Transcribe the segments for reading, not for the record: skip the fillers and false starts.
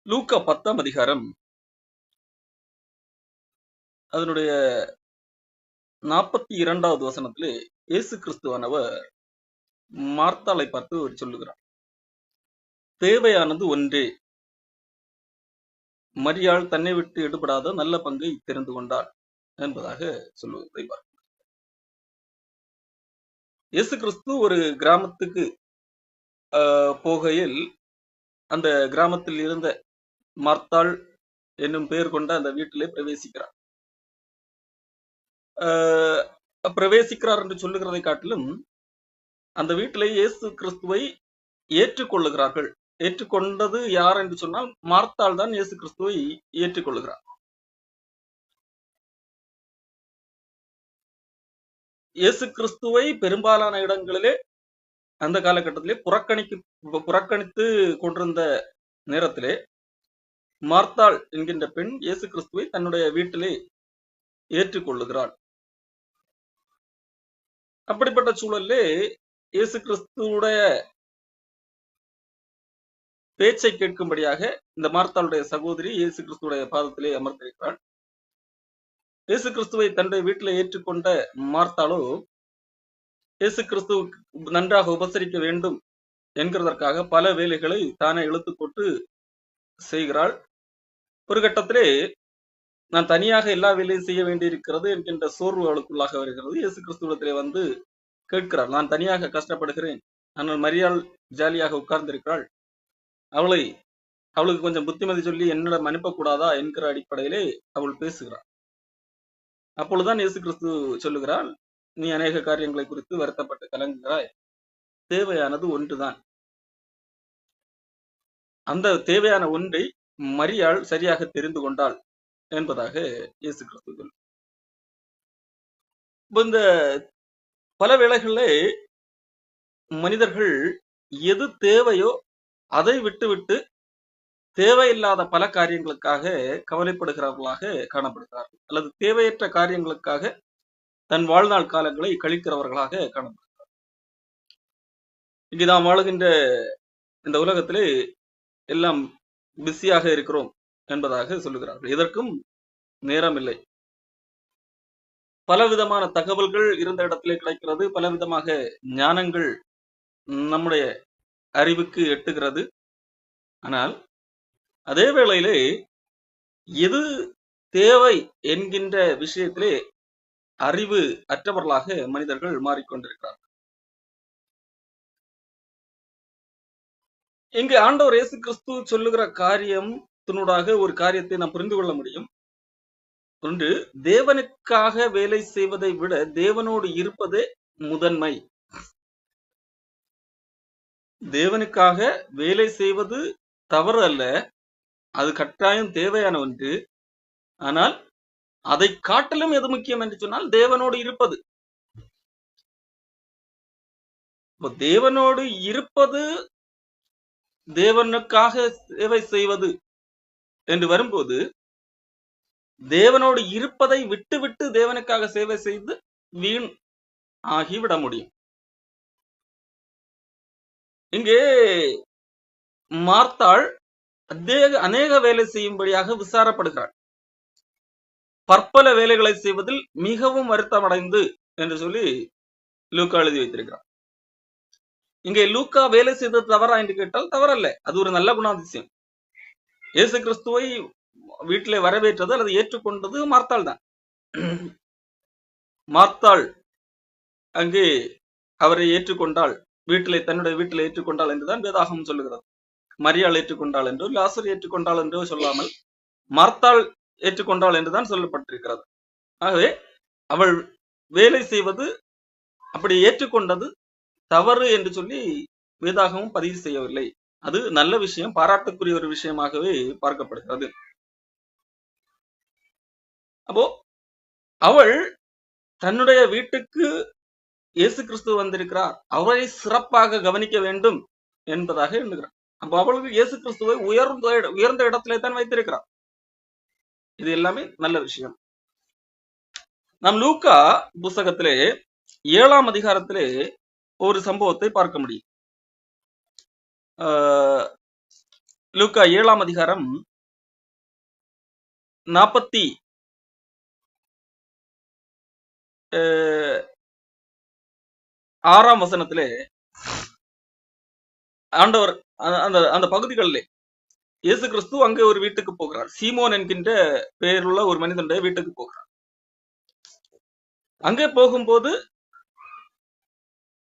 லூக்கா 10ஆம் அதிகாரம் அதனுடைய 42வது வசனத்திலே இயேசு கிறிஸ்துவானவர் மார்த்தாளை பார்த்து சொல்லுகிறார், தேவையானது ஒன்றே, மரியாள் தன்னை விட்டு எடுபடாத நல்ல பங்கை தெரிந்து கொண்டாள் என்பதாக சொல்லுவதை பார்க்கிறோம். இயேசு கிறிஸ்து ஒரு கிராமத்துக்கு போகையில் அந்த கிராமத்தில் இருந்த மார்த்தாள் என்னும் பெயர் கொண்ட அந்த வீட்டிலே பிரவேசிக்கிறார். பிரவேசிக்கிறார் என்று சொல்லுகிறதை காட்டிலும் அந்த வீட்டிலே இயேசு கிறிஸ்துவை ஏற்றுக்கொள்ளுகிறார்கள். ஏற்றுக்கொண்டது யார் என்று சொன்னால் மார்த்தாள் தான் இயேசு கிறிஸ்துவை ஏற்றுக்கொள்ளுகிறார். இயேசு கிறிஸ்துவை பெரும்பாலான இடங்களிலே அந்த காலகட்டத்திலே புறக்கணித்து கொண்டிருந்த நேரத்திலே மார்த்தாள் என்கின்ற பெண் இயேசு கிறிஸ்துவை தன்னுடைய வீட்டிலே ஏற்றுக்கொள்ளுகிறாள். அப்படிப்பட்ட சூழலிலே இயேசு கிறிஸ்துவுடைய பேச்சை கேட்கும்படியாக இந்த மார்த்தாளுடைய சகோதரி இயேசு கிறிஸ்துடைய பாதத்திலே அமர்ந்திருக்கிறாள். இயேசு கிறிஸ்துவை தன்னுடைய வீட்டில் ஏற்றுக்கொண்ட மார்த்தாளோ இயேசு கிறிஸ்து நன்றாக உபசரிக்க வேண்டும் என்கிறதற்காக பல வேலைகளை தானே இழுத்து போட்டு செய்கிறாள். ஒரு கட்டத்திலே நான் தனியாக எல்லா வேலையும் செய்ய வேண்டியிருக்கிறது என்கின்ற சோர்வு அவளுக்குள்ளாக வருகிறது. இயேசு கிறிஸ்துவத்திலே வந்து கேட்கிறார், நான் தனியாக கஷ்டப்படுகிறேன், ஆனால் மரியாள் ஜாலியாக உட்கார்ந்திருக்கிறாள், அவளுக்கு கொஞ்சம் புத்திமதி சொல்லி என்னிடம் அனுப்பக்கூடாதா என்கிற அடிப்படையிலே அவள் பேசுகிறாள். அப்பொழுதுதான் இயேசு கிறிஸ்து சொல்லுகிறாள், நீ அநேக காரியங்களை குறித்து வருத்தப்பட்டு கலங்குகிறாய், தேவையானது ஒன்றுதான், அந்த தேவையான ஒன்றை மரியாள் சரியாக தெரிந்து கொண்டாள் என்பதாக இயேசு கிறிஸ்து சொல்லும். இந்த பல வேளைகளிலே மனிதர்கள் எது தேவையோ அதை விட்டுவிட்டு தேவையில்லாத பல காரியங்களுக்காக கவலைப்படுகிறவர்களாக காணப்படுகிறார்கள், அல்லது தேவையற்ற காரியங்களுக்காக தன் வாழ்நாள் காலங்களை கழிக்கிறவர்களாக காணப்படுகிறார்கள். இங்கு நாம் வாழுகின்ற இந்த உலகத்திலே எல்லாம் பிஸியாக இருக்கிறோம் என்பதாக சொல்லுகிறார்கள். இதற்கும் நேரம் இல்லை. பலவிதமான தகவல்கள் இருந்த இடத்திலே கிடைக்கிறது, பலவிதமாக ஞானங்கள் நம்முடைய அறிவுக்கு எட்டுகிறது. ஆனால் அதே வேளையிலே எது தேவை என்கின்ற விஷயத்திலே அறிவு அற்றவர்களாக மனிதர்கள் மாறிக்கொண்டிருக்கிறார்கள். இங்கு ஆண்டவர் இயேசு கிறிஸ்து சொல்லுகிற காரியத்தினூடாக ஒரு காரியத்தை நாம் புரிந்து கொள்ள முடியும். ஒன்று, தேவனுக்காக வேலை செய்வதை விட தேவனோடு இருப்பதே முதன்மை. தேவனுக்காக வேலை செய்வது தவறு அல்ல, அது கட்டாயம் தேவையான ஒன்று. ஆனால் அதை காட்டிலும் எது முக்கியம் என்று சொன்னால் தேவனோடு இருப்பது. தேவனோடு இருப்பது, தேவனுக்காக சேவை செய்வது என்று வரும்போது தேவனோடு இருப்பதை விட்டு தேவனுக்காக சேவை செய்து வீண் ஆகிவிட முடியும். இங்கே மார்த்தாள் அநேக வேலை செய்யும்படியாக விசாரப்படுகிறாள். பற்பல வேலைகளை செய்வதில் மிகவும் வருத்தமடைந்து என்று சொல்லி லூக்கா எழுதி வைத்திருக்கிறார். இங்கே லூக்கா வேலை செய்தது தவறா என்று கேட்டால் தவறல்ல, அது ஒரு நல்ல குணாதிசயம். இயேசு கிறிஸ்துவை வீட்டிலே வரவேற்றது அல்லது ஏற்றுக்கொண்டது மார்த்தாள் தான். மார்த்தாள் அங்கே அவரை ஏற்றுக்கொண்டாள், தன்னுடைய வீட்டில் ஏற்றுக்கொண்டாள் என்றுதான் வேதாகமம் சொல்லுகிறது. மரியாள் ஏற்றுக்கொண்டாள் என்றோ லாசர் ஏற்றுக்கொண்டாள் என்றோ சொல்லாமல் மார்த்தாள் ஏற்றுக்கொண்டாள் என்றுதான் சொல்லப்பட்டிருக்கிறது. ஆகவே அவள் வேலை செய்வது, அப்படி ஏற்றுக்கொண்டது தவறு என்று சொல்லி வேதாகமும் பதிவு செய்யவில்லை. அது நல்ல விஷயம், பாராட்டுக்குரிய ஒரு விஷயமாகவே பார்க்கப்படுகிறது. அப்போ அவள் தன்னுடைய வீட்டுக்கு இயேசு கிறிஸ்து வந்திருக்கிறார், அவரை சிறப்பாக கவனிக்க வேண்டும் என்பதாக எண்ணுகிறார். அப்போ அவளுக்கு இயேசு கிறிஸ்துவை உயர்ந்த இடத்திலே தான் வைத்திருக்கிறார். இது எல்லாமே நல்ல விஷயம். நாம் லூக்கா புத்தகத்திலே 7ஆம் அதிகாரத்திலே ஒரு சம்பவத்தை பார்க்க முடியும். லூக்கா 7ஆம் அதிகாரம் 46ஆம் வசனத்திலே ஆண்டவர் அந்த அந்த பகுதிகளிலே இயேசு கிறிஸ்து அங்கே ஒரு வீட்டுக்கு போகிறார். சீமோன் என்கின்ற பெயருள்ள ஒரு மனிதனுடைய வீட்டுக்கு போகிறார். அங்கே போகும்போது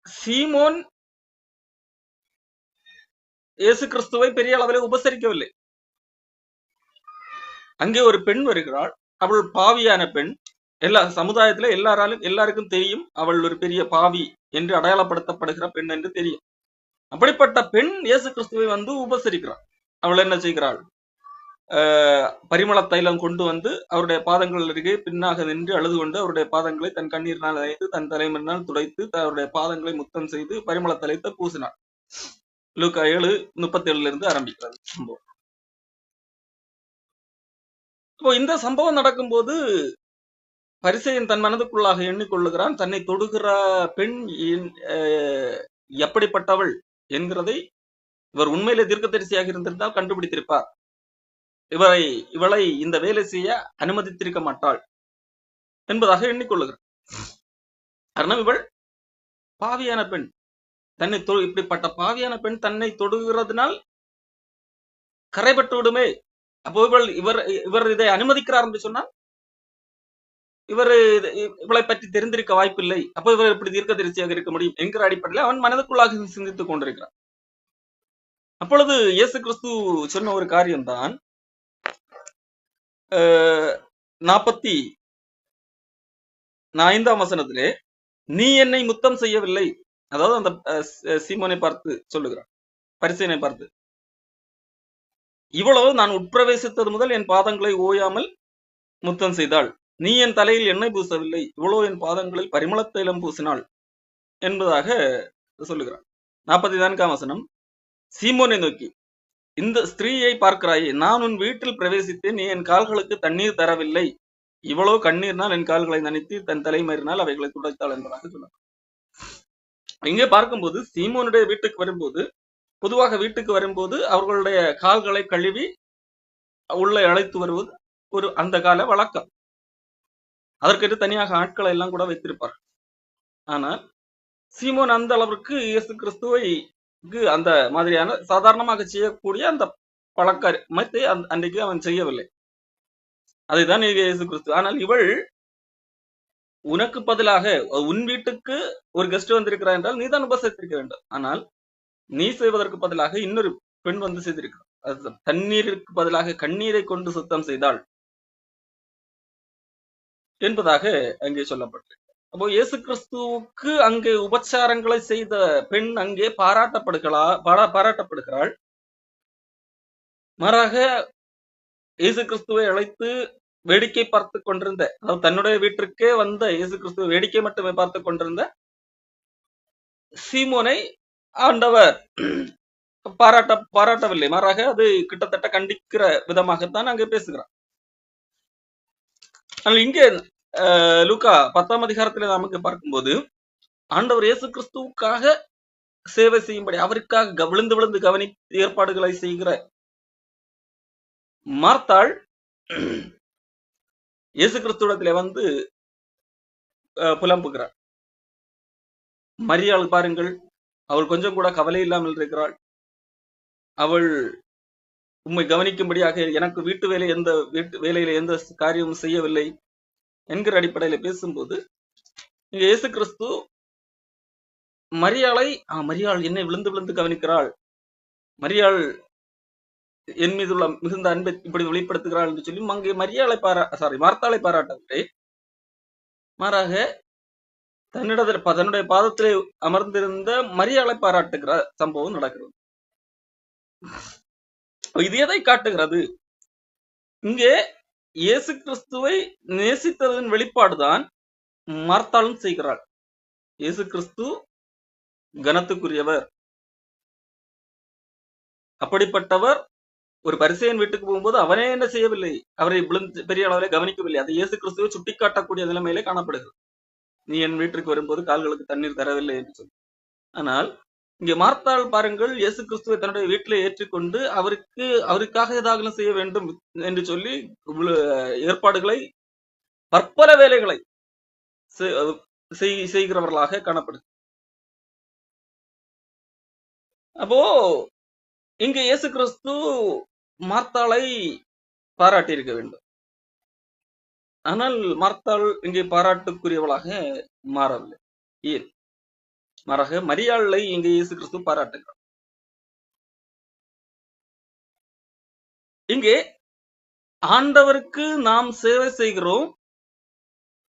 சீமோன் இயேசு கிறிஸ்துவை பெரிய அளவில் உபசரிக்கவில்லை. அங்கே ஒரு பெண் வருகிறாள். அவள் பாவியான பெண். எல்லா சமுதாயத்துல எல்லாருக்கும் தெரியும் அவள் ஒரு பெரிய பாவி என்று அடையாளப்படுத்தப்படுகிற பெண் என்று தெரியும். அப்படிப்பட்ட பெண் இயேசு கிறிஸ்துவை வந்து உபசரிக்கிறாள். அவள் என்ன செய்கிறாள்? பரிமள தைலம் கொண்டு வந்து அவருடைய பாதங்கள் அருகே பின்னாக நின்று அழுது கொண்டு அவருடைய பாதங்களை தன் கண்ணீரினால் அழைத்து தன் தலைமறினால் துடைத்து அவருடைய பாதங்களை முத்தம் செய்து பரிமள தைலத்தை பூசினாள். லூக்கா 7:37 இருந்து ஆரம்பிக்கிறது சம்பவம். இப்போ இந்த சம்பவம் நடக்கும்போது பரிசேயன் தன் மனதுக்குள்ளாக எண்ணிக்கொள்ளுகிறான், தன்னை தொடுகிற பெண் எப்படிப்பட்டவள் என்கிறதை இவர் உண்மையிலே தீர்க்கதரிசியாக இருந்திருந்தால் கண்டுபிடித்திருப்பார். இவளை இந்த வேலை செய்ய அனுமதித்திருக்க மாட்டாள் என்பதாக எண்ணிக்கொள்ளுகிறார். காரணம் இவள் பாவியான பெண். தன்னை இப்படிப்பட்ட பாவியான பெண் தன்னை தொடுகிறதுனால் கரைபட்டு விடுமே. அப்போ இவர் இதை அனுமதிக்கிறார் என்று சொன்னால் இவளை பற்றி தெரிந்திருக்க வாய்ப்பில்லை. அப்போ இவர் இப்படி தீர்க்கதரிசியாக இருக்க முடியும் என்கிற அடிப்படையில் அவன் மனதுக்குள்ளாக சிந்தித்துக் கொண்டிருக்கிறான். அப்பொழுது இயேசு கிறிஸ்து சொன்ன ஒரு காரியம்தான் 45ஆம் வசனத்திலே, நீ என்னை முத்தம் செய்யவில்லை. அதாவது அந்த சீமோனை பார்த்து சொல்லுகிறான், பரிசேயனை பார்த்து, இவ்வளவு நான் உட்பிரவேசித்தது முதல் என் பாதங்களை ஓயாமல் முத்தம் செய்தாள். நீ என் தலையில் எண்ணெய் பூசவில்லை. இவ்வளவு என் பாதங்களில் பரிமள தைலம் பூசினாள் என்பதாக சொல்லுகிறான். 44ஆம் வசனம், சீமோனை நோக்கி, இந்த ஸ்திரீயை பார்க்கிறாயே, நான் உன் வீட்டில் பிரவேசித்தேன், நீ என் கால்களுக்கு தண்ணீர் தரவில்லை. இவ்வளவு கண்ணீர்னால் என் கால்களை நனைத்து தன் தலைமறினால் அவைகளை துடைத்தாள் என்பதாக சொன்னார். இங்கே பார்க்கும்போது சீமோனுடைய வீட்டுக்கு வரும்போது, பொதுவாக வீட்டுக்கு வரும்போது அவர்களுடைய கால்களை கழுவி உள்ளே அழைத்து வருவது ஒரு அந்த கால வழக்கம். அதற்கென்று தனியாக ஆட்களை எல்லாம் கூட வைத்திருப்பார். ஆனால் சீமோன் அந்த அளவிற்கு இயேசு கிறிஸ்துவை அந்த மாதிரியான சாதாரணமாக செய்யக்கூடிய அந்த பழக்கத்தை அன்றைக்கு அவன் செய்யவில்லை. அதைதான் இயேசு கிறிஸ்து. ஆனால் இவள் உனக்கு பதிலாக உன் வீட்டுக்கு ஒரு கெஸ்ட் வந்திருக்கிறார் என்றால் நீ தான் உபசரித்திருக்க வேண்டும். ஆனால் நீ செய்வதற்கு பதிலாக இன்னொரு பெண் வந்து செய்திருக்கிறார். தண்ணீருக்கு பதிலாக கண்ணீரை கொண்டு சுத்தம் செய்தாள் என்பதாக அங்கே சொல்லப்பட்டிருக்கு. அப்போ இயேசு கிறிஸ்துவுக்கு அங்கே உபச்சாரங்களை செய்த பெண் அங்கே பாராட்டப்படுகிறாள். மாறாக இயேசு கிறிஸ்துவை அழைத்து வேடிக்கை பார்த்து கொண்டிருந்த, அதாவது தன்னுடைய வீட்டிற்கே வந்த இயேசு கிறிஸ்துவை வேடிக்கை மட்டுமே பார்த்து கொண்டிருந்த சீமோனை ஆண்டவர் பாராட்டவில்லை. மாறாக அது கிட்டத்தட்ட கண்டிக்கிற விதமாகத்தான் அங்கே பேசுகிறார். ஆனால் இங்கே லூக்கா 10ஆம் அதிகாரத்தில் நமக்கு பார்க்கும்போது ஆண்டவர் இயேசு கிறிஸ்துவுக்காக சேவை செய்யும்படி அவருக்காக விழுந்து விழுந்து கவனித்து ஏற்பாடுகளை செய்கிற மார்த்தாள் இயேசு கிறிஸ்துவிடத்திலே வந்து புலம்புகிறாள். மரியாள் பாருங்கள், அவள் கொஞ்சம் கூட கவலை இல்லாமல் இருக்கிறாள். அவள் உம்மை கவனிக்கும்படியாக எனக்கு வீட்டு வேலையில எந்த காரியமும் செய்யவில்லை என்கிற அடிப்படையில பேசும்போது இங்க இயேசு கிறிஸ்து மரியாள் என்னை விழுந்து விழுந்து கவனிக்கிறாள், மரியாள் என் மீதுள்ள மிகுந்த அன்பை இப்படி வெளிப்படுத்துகிறாள் என்று சொல்லி அங்கே மார்த்தாளை பாராட்டவில்லை. மாறாக தன்னுடைய பாதத்திலே அமர்ந்திருந்த மரியாளை பாராட்டுகிற சம்பவம் நடக்கிறது. இது எதை காட்டுகிறது? இங்கே இயேசு கிறிஸ்துவை நேசித்ததன் வெளிப்பாடுதான் மார்த்தாளும் செய்கிறாள். இயேசு கிறிஸ்து கனத்துக்குரியவர். அப்படிப்பட்டவர் ஒரு பரிசேயன் வீட்டுக்கு போகும்போது அவனே என்ன செய்யவில்லை, அவரை பெரிய அளவிலே கவனிக்கவில்லை. அதை இயேசு கிறிஸ்துவை சுட்டிக்காட்டக்கூடிய நிலைமையிலே காணப்படுகிறது. நீ என் வீட்டிற்கு வரும்போது கால்களுக்கு தண்ணீர் தரவில்லை என்று சொல்லி. ஆனால் இங்கே மார்த்தாள் பாருங்கள், இயேசு கிறிஸ்துவை தன்னுடைய வீட்டிலே ஏற்றுக்கொண்டு அவருக்காக ஏதாவது செய்ய வேண்டும் என்று சொல்லி ஏற்பாடுகளை, பற்பல வேலைகளை செய்கிறவர்களாக காணப்படுது. அப்போ இங்க இயேசு கிறிஸ்து மார்த்தாளை பாராட்டி இருக்க வேண்டும். ஆனால் மார்த்தாள் இங்கே பாராட்டுக்குரியவளாக மாறவில்லை. ஏன்? மாறாக மரியாளை இங்கே இயேசு கிறிஸ்து பாராட்டுகிறார். இங்கே ஆண்டவருக்கு நாம் சேவை செய்கிறோம்,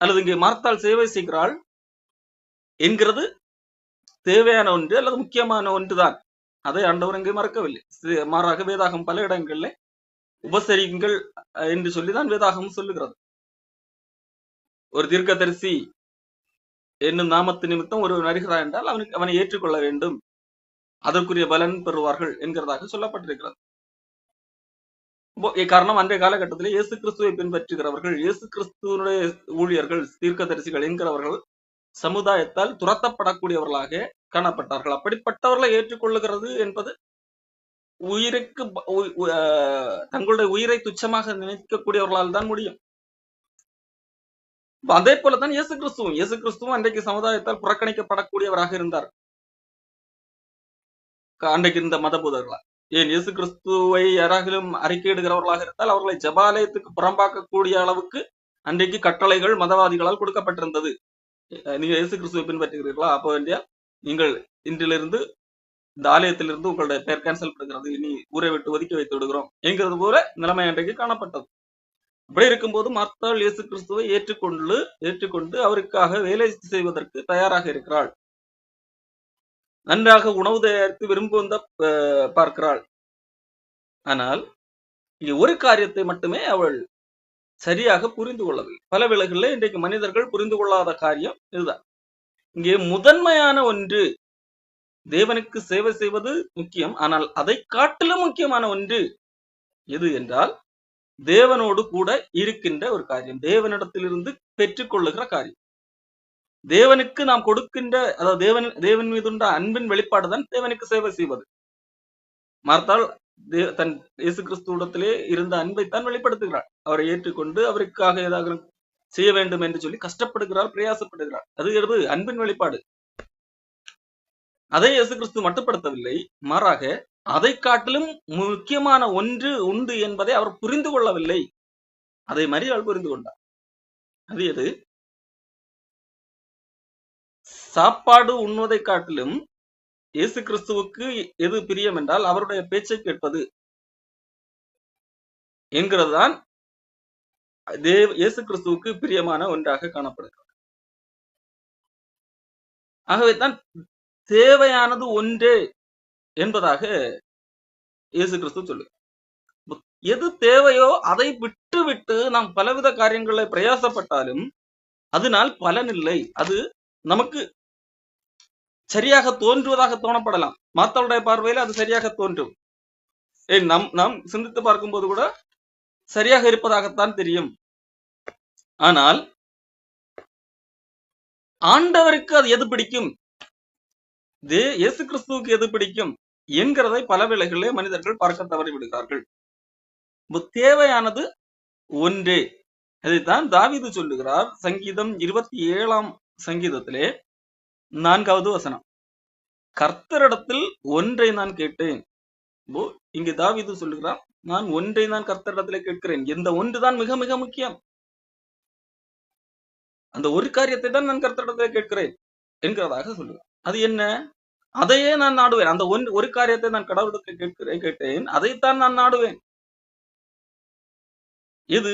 அல்லது இங்கே மார்த்தாள் சேவை செய்கிறாள் என்கிறது தேவையான ஒன்று அல்லது முக்கியமான ஒன்றுதான். அதை ஆண்டவர் இங்கே மறக்கவில்லை. மாறாக வேதாகம் பல இடங்கள்ல உபசரிங்கள் என்று சொல்லிதான் வேதாகம் சொல்லுகிறது. ஒரு தீர்க்கதரிசி என்னும் நாமத்து நிமித்தம் ஒரு வருகிறார் என்றால் அவனை ஏற்றுக்கொள்ள வேண்டும், அதற்குரிய பலன் பெறுவார்கள் என்கிறதாக சொல்லப்பட்டிருக்கிறது. காரணம், அன்றைய காலகட்டத்தில் இயேசு கிறிஸ்துவை பின்பற்றுகிறவர்கள், இயேசு கிறிஸ்துவனுடைய ஊழியர்கள், தீர்க்கதரிசிகள் என்கிறவர்கள் சமுதாயத்தால் துரத்தப்படக்கூடியவர்களாக காணப்பட்டார்கள். அப்படிப்பட்டவர்களை ஏற்றுக்கொள்ளுகிறது என்பது உயிருக்கு தங்களுடைய உயிரை துச்சமாக நினைக்கக்கூடியவர்களால் தான் முடியும். அதே போலதான் இயேசு கிறிஸ்துவும் அன்றைக்கு சமுதாயத்தால் புறக்கணிக்கப்படக்கூடியவராக இருந்தார். அன்றைக்கு இருந்த மதபோதர்களால். ஏன், இயேசு கிறிஸ்துவை யாராகிலும் அறிக்கையிடுகிறவர்களாக இருந்தால் அவர்களை ஜபாலயத்துக்கு புறம்பாக்கக்கூடிய அளவுக்கு அன்றைக்கு கட்டளைகள் மதவாதிகளால் கொடுக்கப்பட்டிருந்தது. நீங்க இயேசு கிறிஸ்துவை பின்பற்றுகிறீர்களா, அப்போ வேண்டியா நீங்கள் இன்றிலிருந்து இந்த ஆலயத்திலிருந்து உங்களுடைய பெயர் கேன்சல் பண்ணுகிறது, இனி ஊரை விட்டு ஒதுக்கி வைத்து விடுகிறோம் என்கிறது போல நிலைமை அன்றைக்கு காணப்பட்டது. அப்படி இருக்கும்போது மார்த்தாள் இயேசு கிறிஸ்துவை ஏற்றுக்கொண்டு அவருக்காக வேலை செய்வதற்கு தயாராக இருக்கிறாள். நன்றாக உணவு தயாரித்து விரும்புவந்த பார்க்கிறாள். ஆனால் இங்கே ஒரு காரியத்தை மட்டுமே அவள் சரியாக புரிந்து கொள்ளவில்லை. பல வேளைகளில் இன்றைக்கு மனிதர்கள் புரிந்து கொள்ளாத காரியம் இதுதான். இங்கே முதன்மையான ஒன்று, தேவனுக்கு சேவை செய்வது முக்கியம், ஆனால் அதை காட்டிலும் முக்கியமான ஒன்று எது என்றால் தேவனோடு கூட இருக்கின்ற ஒரு காரியம், தேவனிடத்திலிருந்து பெற்றுக்கொள்ளுகிற காரியம். தேவனுக்கு நாம் கொடுக்கின்ற, அதாவது தேவன் மீதுள்ள அன்பின் வெளிப்பாடுதான் தேவனுக்கு சேவை செய்வது. மார்த்தாள் தன் இயேசு கிறிஸ்துவிடத்திலே இருந்த அன்பைத்தான் வெளிப்படுத்துகிறாள். அவரை ஏற்றுக்கொண்டு அவருக்காக ஏதாவது செய்ய வேண்டும் என்று சொல்லி கஷ்டப்படுகிறாள், பிரயாசப்படுகிறாள். அது அன்பின் வெளிப்பாடு. அதை இயேசு கிறிஸ்து மட்டுப்படுத்தவில்லை, மாறாக அதை காட்டிலும் முக்கியமான ஒன்று உண்டு என்பதை அவர் புரிந்து கொள்ளவில்லை. அதை மரியாள் புரிந்து கொண்டார். அது எது? சாப்பாடு உண்ணுவதை காட்டிலும் இயேசு கிறிஸ்துவுக்கு எது பிரியம் என்றால் அவருடைய பேச்சை கேட்பது என்கிறதுதான் இயேசு கிறிஸ்துவுக்கு பிரியமான ஒன்றாக காணப்படுகிறது. ஆகவே தான் தேவையானது ஒன்றே என்பதாக இயேசு கிறிஸ்து சொல்லுகிறார். எது தேவையோ அதை விட்டு நாம் பலவித காரியங்களை பிரயாசப்பட்டாலும் அதனால் பலன் இல்லை. அது நமக்கு சரியாக தோன்றுவதாக தோணப்படலாம், மார்த்தாளுடைய பார்வையில அது சரியாக தோன்றும். நாம் சிந்தித்து பார்க்கும்போது கூட சரியாக இருப்பதாகத்தான் தெரியும். ஆனால் ஆண்டவருக்கு அது எது பிடிக்கும், இயேசு கிறிஸ்துவுக்கு எது பிடிக்கும் என்கிறதை பல வேளைகளிலே மனிதர்கள் பார்க்க தவறி விடுகிறார்கள். தேவையானது ஒன்றே. அதைத்தான் தாவீது சொல்லுகிறார். சங்கீதம் 27ஆம் சங்கீதத்திலே 4வது வசனம், கர்த்தரிடத்தில் ஒன்றை நான் கேட்டேன். இங்கு தாவீது சொல்லுகிறார், நான் ஒன்றை நான் கர்த்தரிடத்திலே கேட்கிறேன். இந்த ஒன்றுதான் மிக மிக முக்கியம். அந்த ஒரு காரியத்தை தான் நான் கர்த்தரிடத்திலே கேட்கிறேன் என்கிறதாக சொல்லுகிறார். அது என்ன? அதையே நான் நாடுவேன். அந்த ஒரு காரியத்தை நான் கடவுளிடத்தில் கேட்டேன், அதைத்தான் நான் நாடுவேன். இது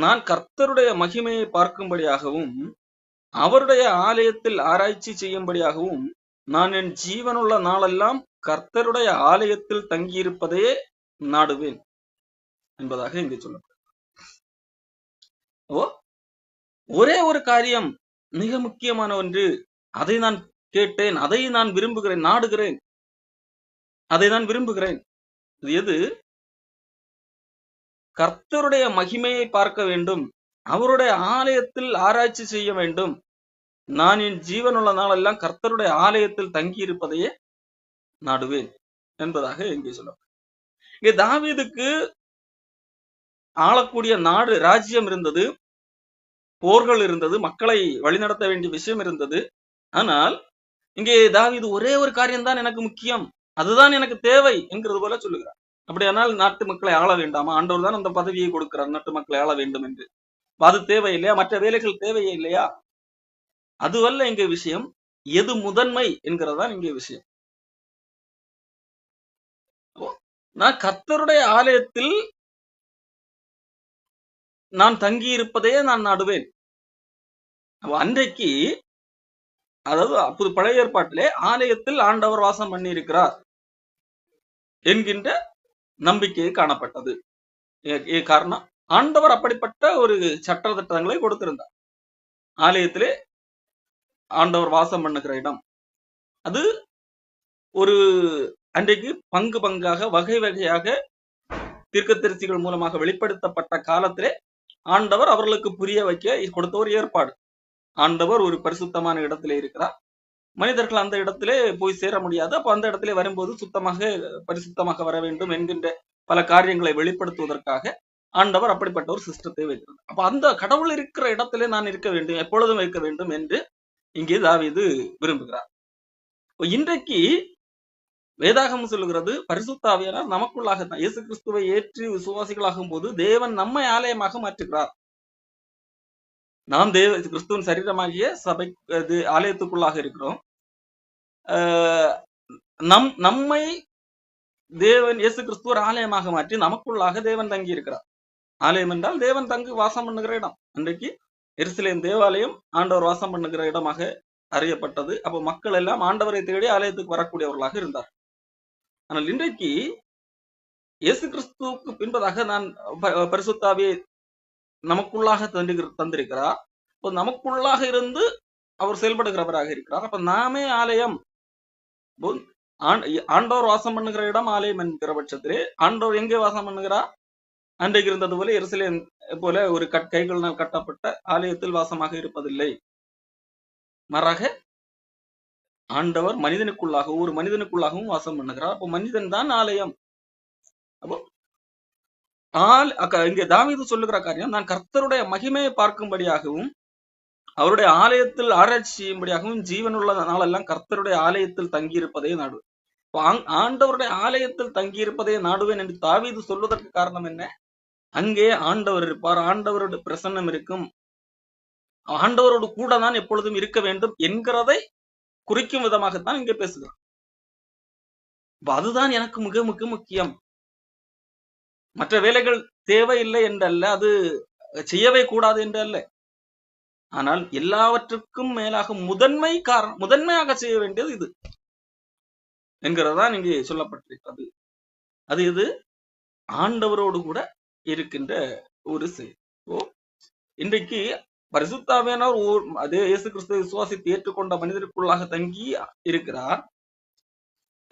நான் கர்த்தருடைய மகிமையை பார்க்கும்படியாகவும் அவருடைய ஆலயத்தில் ஆராய்ச்சி செய்யும்படியாகவும் நான் என் ஜீவனுள்ள நாளெல்லாம் கர்த்தருடைய ஆலயத்தில் தங்கியிருப்பதையே நாடுவேன் என்பதாக இங்கே சொல்லப்படுகிறது. ஒரே ஒரு காரியம் மிக முக்கியமான ஒன்று, அதை நான் கேட்டேன், அதை நான் விரும்புகிறேன், நாடுகிறேன், அதை நான் விரும்புகிறேன். இது எது? கர்த்தருடைய மகிமையை பார்க்க வேண்டும், அவருடைய ஆலயத்தில் ஆராய்ச்சி செய்ய வேண்டும். நான் என் ஜீவனுள்ள நாளெல்லாம் கர்த்தருடைய ஆலயத்தில் தங்கி இருப்பதையே நாடுவேன் என்பதாக இங்கே சொல்ல. இங்கே தாவீதுக்கு ஆளக்கூடிய நாடு ராஜ்யம் இருந்தது, போர்கள் இருந்தது, மக்களை வழிநடத்த வேண்டிய விஷயம் இருந்தது. ஆனால் இங்கே தாவீது ஒரே ஒரு காரியம் தான் எனக்கு முக்கியம், அதுதான் எனக்கு தேவை என்கிறது போல சொல்லுகிறார். அப்படியானால் நாட்டு மக்களை ஆள வேண்டாமா? ஆண்டவர் தான் அந்த பதவியை கொடுக்கிறார், நாட்டு மக்களை ஆள வேண்டும் என்று. அது தேவை இல்லையா? மற்ற வேலைகள் தேவையே இல்லையா? அதுவல்ல இங்கே விஷயம். எது முதன்மை என்கிறதான் இங்கே விஷயம். நான் கர்த்தருடைய ஆலயத்தில் நான் தங்கி இருப்பதே நான் நாடுவேன். அன்றைக்கு, அதாவது பழைய ஏற்பாட்டிலே ஆலயத்தில் ஆண்டவர் வாசம் பண்ணி இருக்கிறார் என்கின்ற நம்பிக்கை காணப்பட்டது. காரணம், ஆண்டவர் அப்படிப்பட்ட ஒரு சட்ட திட்டங்களை கொடுத்திருந்தார். ஆலயத்திலே ஆண்டவர் வாசம் பண்ணுகிற இடம் அது ஒரு அன்றைக்கு பங்கு பங்காக வகை வகையாக தீர்க்கதரிசிகள் மூலமாக வெளிப்படுத்தப்பட்ட காலத்திலே ஆண்டவர் அவர்களுக்கு புரிய வைக்க கொடுத்த ஒரு ஏற்பாடு. ஆண்டவர் ஒரு பரிசுத்தமான இடத்திலே இருக்கிறார், மனிதர்கள் அந்த இடத்திலே போய் சேர முடியாது. அப்ப அந்த இடத்திலே வரும்போது சுத்தமாக பரிசுத்தமாக வர வேண்டும் என்கின்ற பல காரியங்களை வெளிப்படுத்துவதற்காக ஆண்டவர் அப்படிப்பட்ட ஒரு சிஸ்டத்தை வைக்கிறார். அப்ப அந்த கடவுள் இருக்கிற இடத்திலே நான் இருக்க வேண்டும், எப்பொழுதும் இருக்க வேண்டும் என்று இங்கே தாவீது விரும்புகிறார். இன்றைக்கு வேதாகமம் சொல்லுகிறது, பரிசுத்த ஆவியானவர் நமக்குள்ளாக தான். இயேசு கிறிஸ்துவை ஏற்றி விசுவாசிகளாகும் போது தேவன் நம்மை ஆலயமாக மாற்றுகிறார். நாம் கிறிஸ்துவின் சரீரமாகிய சபை ஆலயத்துக்குள்ளாக இருக்கிறோம். நம்மை தேவன் இயேசு கிறிஸ்து ஒரு ஆலயமாக மாற்றி நமக்குள்ளாக தேவன் தங்கி இருக்கிறார். ஆலயம் என்றால் தேவன் தங்கு வாசம் பண்ணுகிற இடம். அன்றைக்கு எருசலேம் தேவாலயம் ஆண்டவர் வாசம் பண்ணுகிற இடமாக அறியப்பட்டது. அப்போ மக்கள் எல்லாம் ஆண்டவரை தேடி ஆலயத்துக்கு வரக்கூடியவர்களாக இருந்தார். ஆனால் இன்றைக்கு இயேசு கிறிஸ்துவுக்கு பின்பதாக நான் பரிசுத்த ஆவியை நமக்குள்ளாக தந்திருக்கிறார். நமக்குள்ளாக இருந்து அவர் செயல்படுகிறவராக இருக்கிறார். அப்ப நாமே ஆலயம். ஆண்டவர் வாசம் பண்ணுகிற இடம் ஆலயம் என்கிற பட்சத்திலே ஆண்டவர் எங்கே வாசம் பண்ணுகிறார்? அன்றைக்கு இருந்தது போல எருசலேம் போல ஒரு கைகளினால் கட்டப்பட்ட ஆலயத்தில் வாசமாக இருப்பதில்லை. மாறாக ஆண்டவர் மனிதனுக்குள்ளாக ஒரு மனிதனுக்குள்ளாகவும் வாசம் பண்ணுகிறார். அப்போ மனிதன் தான் ஆலயம். அப்போ இங்க தாவீது சொல்லுகிற காரியம், நான் கர்த்தருடைய மகிமையை பார்க்கும்படியாகவும் அவருடைய ஆலயத்தில் ஆராய்ச்சி செய்யும்படியாகவும் ஜீவனுள்ள நாளெல்லாம் கர்த்தருடைய ஆலயத்தில் தங்கியிருப்பதே நாடுவேன். ஆண்டவருடைய ஆலயத்தில் தங்கியிருப்பதே நாடுவேன் என்று தாவீது சொல்வதற்கு காரணம் என்ன? அங்கே ஆண்டவர் இருப்பார், ஆண்டவரோட பிரசன்னம் இருக்கும், ஆண்டவரோடு கூட தான் எப்பொழுதும் இருக்க வேண்டும் என்கிறதை குறிக்கும் விதமாகத்தான் இங்கே பேசுகிறார். அதுதான் எனக்கு மிக மிக முக்கியம். மற்ற வேலைகள் தேவையில்லை என்றல்ல, அது செய்யவே கூடாது என்றல்ல. ஆனால் எல்லாவற்றுக்கும் மேலாக முதன்மையாக செய்ய வேண்டியது இது என்கிறதான் இங்கே சொல்லப்பட்டிருக்கிறது. அது இது ஆண்டவரோடு கூட இருக்கின்ற ஒரு செயல். இன்றைக்கு பரிசுத்த ஆவியானவர் அதே இயேசு கிறிஸ்துவை விசுவாசித்து ஏற்றுக்கொண்ட மனிதருக்குள்ளாக தங்கி இருக்கிறார்.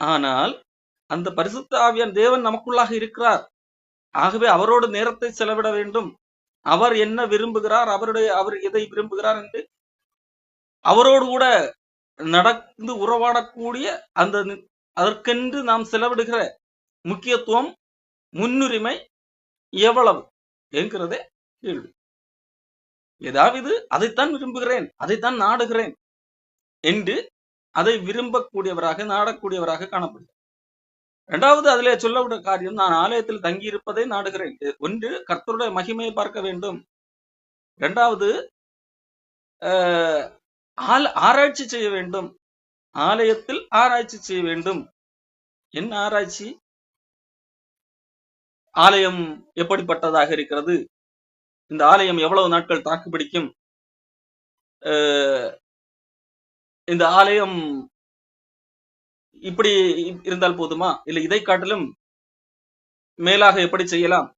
ஆனால் அந்த பரிசுத்த ஆவியான் தேவன் நமக்குள்ளாக இருக்கிறார். ஆகவே அவரோடு நேரத்தை செலவிட வேண்டும். அவர் என்ன விரும்புகிறார், அவர் எதை விரும்புகிறார் என்று அவரோடு கூட நடந்து உறவாடக்கூடிய அதற்கென்று நாம் செலவிடுகிற முக்கியத்துவம், முன்னுரிமை எவ்வளவு என்கிறதே கேள்வி. ஏதாவது அதைத்தான் விரும்புகிறேன், அதைத்தான் நாடுகிறேன் என்று அதை விரும்பக்கூடியவராக நாடக்கூடியவராக காணப்படுகிறார். இரண்டாவது அதிலே சொல்லவிட காரியம், நான் ஆலயத்தில் தங்கி இருப்பதை நாடுகிறேன். ஒன்று, கர்த்தருடைய மகிமையை பார்க்க வேண்டும். இரண்டாவது, ஆராய்ச்சி செய்ய வேண்டும். ஆலயத்தில் ஆராய்ச்சி செய்ய வேண்டும். என்ன ஆராய்ச்சி? ஆலயம் எப்படிப்பட்டதாக இருக்கிறது, இந்த ஆலயம் எவ்வளவு நாட்கள் தாக்கு பிடிக்கும், இந்த ஆலயம் இப்படி இருந்தால் போதுமா, இல்லை இதை காட்டிலும் மேலாக எப்படி செய்யலாம்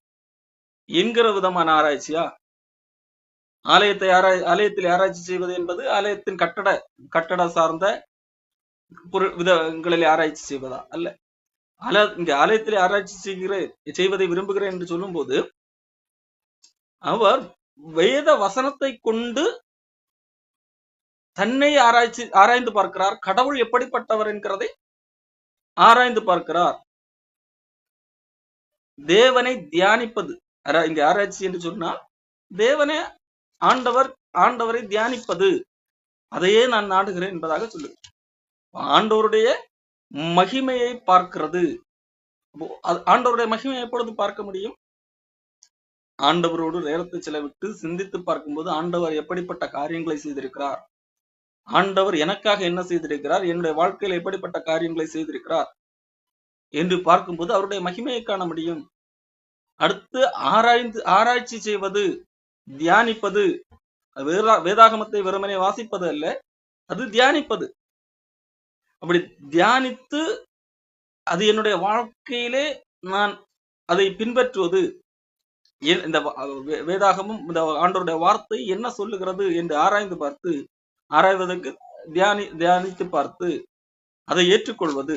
என்கிற விதமான ஆராய்ச்சியா? ஆலயத்தில் ஆராய்ச்சி செய்வது என்பது ஆலயத்தின் கட்டட சார்ந்த விதங்களில் ஆராய்ச்சி செய்வதா? அல்ல. இங்க ஆலயத்திலே ஆராய்ச்சி செய்வதை விரும்புகிறேன் என்று சொல்லும் போது அவர் வேத வசனத்தை கொண்டு தன்னை ஆராய்ந்து பார்க்கிறார். கடவுள் எப்படிப்பட்டவர் என்கிறதை ஆராய்ந்து பார்க்கிறார். தேவனை தியானிப்பது, இங்க ஆராய்ச்சி என்று சொன்னால் தேவனை ஆண்டவரை தியானிப்பது, அதையே நான் நாடுகிறேன் என்பதாக சொல்லுது. ஆண்டவருடைய மகிமையை பார்க்கிறது. ஆண்டவருடைய மகிமையை எப்பொழுது பார்க்க முடியும்? ஆண்டவரோடு நேரத்தை செலவிட்டு சிந்தித்து பார்க்கும்போது ஆண்டவர் எப்படிப்பட்ட காரியங்களை செய்திருக்கிறார், ஆண்டவர் எனக்காக என்ன செய்திருக்கிறார், என்னுடைய வாழ்க்கையில் எப்படிப்பட்ட காரியங்களை செய்திருக்கிறார் என்று பார்க்கும்போது அவருடைய மகிமையை காண முடியும். அடுத்து ஆராய்ச்சி செய்வது, தியானிப்பது, வேதாகமத்தை வெறுமனே வாசிப்பது அல்ல, அது தியானிப்பது. அப்படி தியானித்து அது என்னுடைய வாழ்க்கையிலே நான் அதை பின்பற்றுவது, இந்த வேதாகமும் இந்த ஆண்டவருடைய வார்த்தை என்ன சொல்லுகிறது என்று ஆராய்வதற்கு தியானித்து பார்த்து அதை ஏற்றுக்கொள்வது.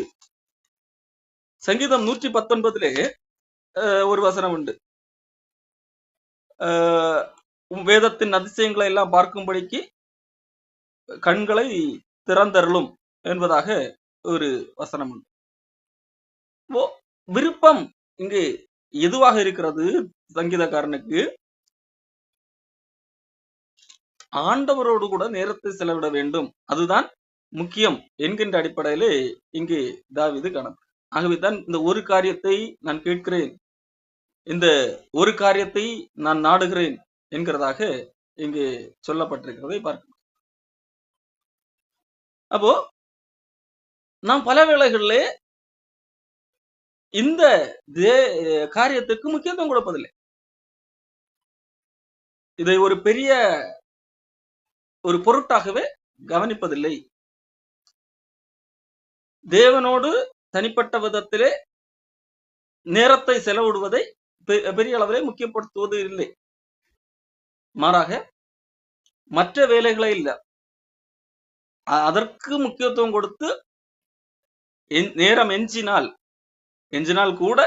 சங்கீதம் 119 ஒரு வசனம் உண்டு, வேதத்தின் அதிசயங்களை எல்லாம் பார்க்கும்படிக்கு கண்களை திறந்தருளும் என்பதாக ஒரு வசனம் உண்டு. விருப்பம் இங்கு எதுவாக இருக்கிறது? சங்கீதக்காரனுக்கு ஆண்டவரோடு கூட நேரத்தை செலவிட வேண்டும், அதுதான் முக்கியம் என்கின்ற அடிப்படையிலே இங்கு தாவீது காணப்படும். ஆகவேதான் இந்த ஒரு காரியத்தை நான் கேட்கிறேன், இந்த ஒரு காரியத்தை நான் நாடுகிறேன் என்கிறதாக இங்கு சொல்லப்பட்டிருக்கிறதை பார்க்கணும். அப்போ நாம் பல வேளைகளிலே இந்த காரியத்துக்கு முக்கியத்துவம் கொடுப்பதில்லை. இதை ஒரு பெரிய ஒரு பொருட்டாகவே கவனிப்பதில்லை. தேவனோடு தனிப்பட்ட விதத்திலே நேரத்தை செலவிடுவதை பெரிய அளவிலே முக்கியப்படுத்துவது இல்லை. மாறாக மற்ற வேலைகளை இல்லை, அதற்கு முக்கியத்துவம் கொடுத்து நேரம் எஞ்சினால் கூட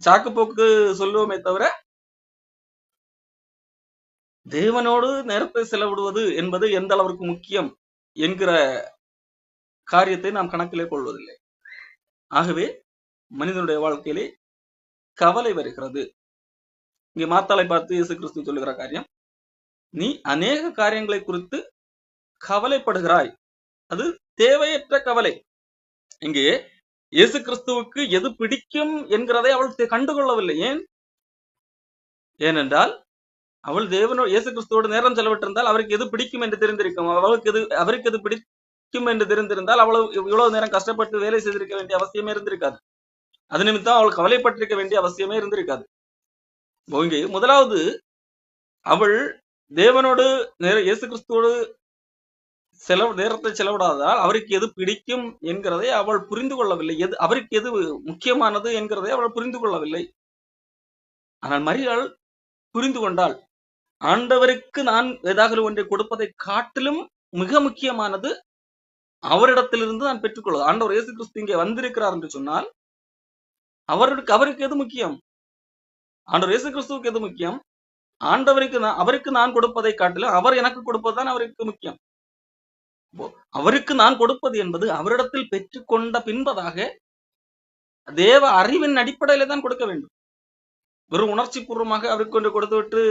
சாக்குப்போக்கு சொல்லுவோமே தவிர தேவனோடு நேரத்தை செலவிடுவது என்பது எந்த அளவிற்கு முக்கியம் என்கிற காரியத்தை நாம் கணக்கிலே கொள்வதில்லை. ஆகவே மனிதனுடைய வாழ்க்கையிலே கவலை வருகிறது. இங்கே மார்த்தாளை பார்த்து இயேசு கிறிஸ்து சொல்லுகிற காரியம், நீ அநேக காரியங்களை குறித்து கவலைப்படுகிறாய், அது தேவையற்ற கவலை. இங்கே இயேசு கிறிஸ்துவுக்கு எது பிடிக்கும் என்கிறதை அவள் கண்டுகொள்ளவில்லை. ஏனென்றால் அவள் இயேசு கிறிஸ்துவோடு நேரம் செலவிட்டிருந்தால் அவருக்கு எது பிடிக்கும் என்று தெரிந்திருக்கும். அவருக்கு எது பிடிக்கும் என்று தெரிந்திருந்தால் அவ்வளவு இவ்வளவு நேரம் கஷ்டப்பட்டு வேலை செய்திருக்க வேண்டிய அவசியமே இருந்திருக்காது. அது நிமித்தம் அவள் கவலைப்பட்டிருக்க வேண்டிய அவசியமே இருந்திருக்காது. முதலாவது, அவள் தேவனோடு இயேசு கிறிஸ்துவோடு நேரத்தை செலவிடாதால் அவருக்கு எது பிடிக்கும் என்கிறதை அவள் புரிந்து கொள்ளவில்லை. அவருக்கு எது முக்கியமானது என்கிறதை அவள் புரிந்து கொள்ளவில்லை. ஆனால் மரியாள் புரிந்து கொண்டாள். ஆண்டவருக்கு நான் ஏதாவது ஒன்றை கொடுப்பதை காட்டிலும் மிக முக்கியமானது அவரிடத்திலிருந்து நான் பெற்றுக்கொள்வது. ஆண்டவர் இயேசு கிறிஸ்து இங்கே வந்திருக்கிறார் என்று சொன்னால் அவருக்கு எது முக்கியம்? ஆண்டவர் இயேசு கிறிஸ்துவுக்கு எது முக்கியம்? அவருக்கு நான் கொடுப்பதை காட்டிலும் அவர் எனக்கு கொடுப்பதுதான் அவருக்கு முக்கியம். அவருக்கு நான் கொடுப்பது என்பது அவரிடத்தில் பெற்றுக்கொண்ட பின்பதாக தேவ அறிவின் அடிப்படையில தான் கொடுக்க வேண்டும். வெறும் உணர்ச்சி பூர்வமாக அவருக்கு கொண்டு கொடுத்து விட்டு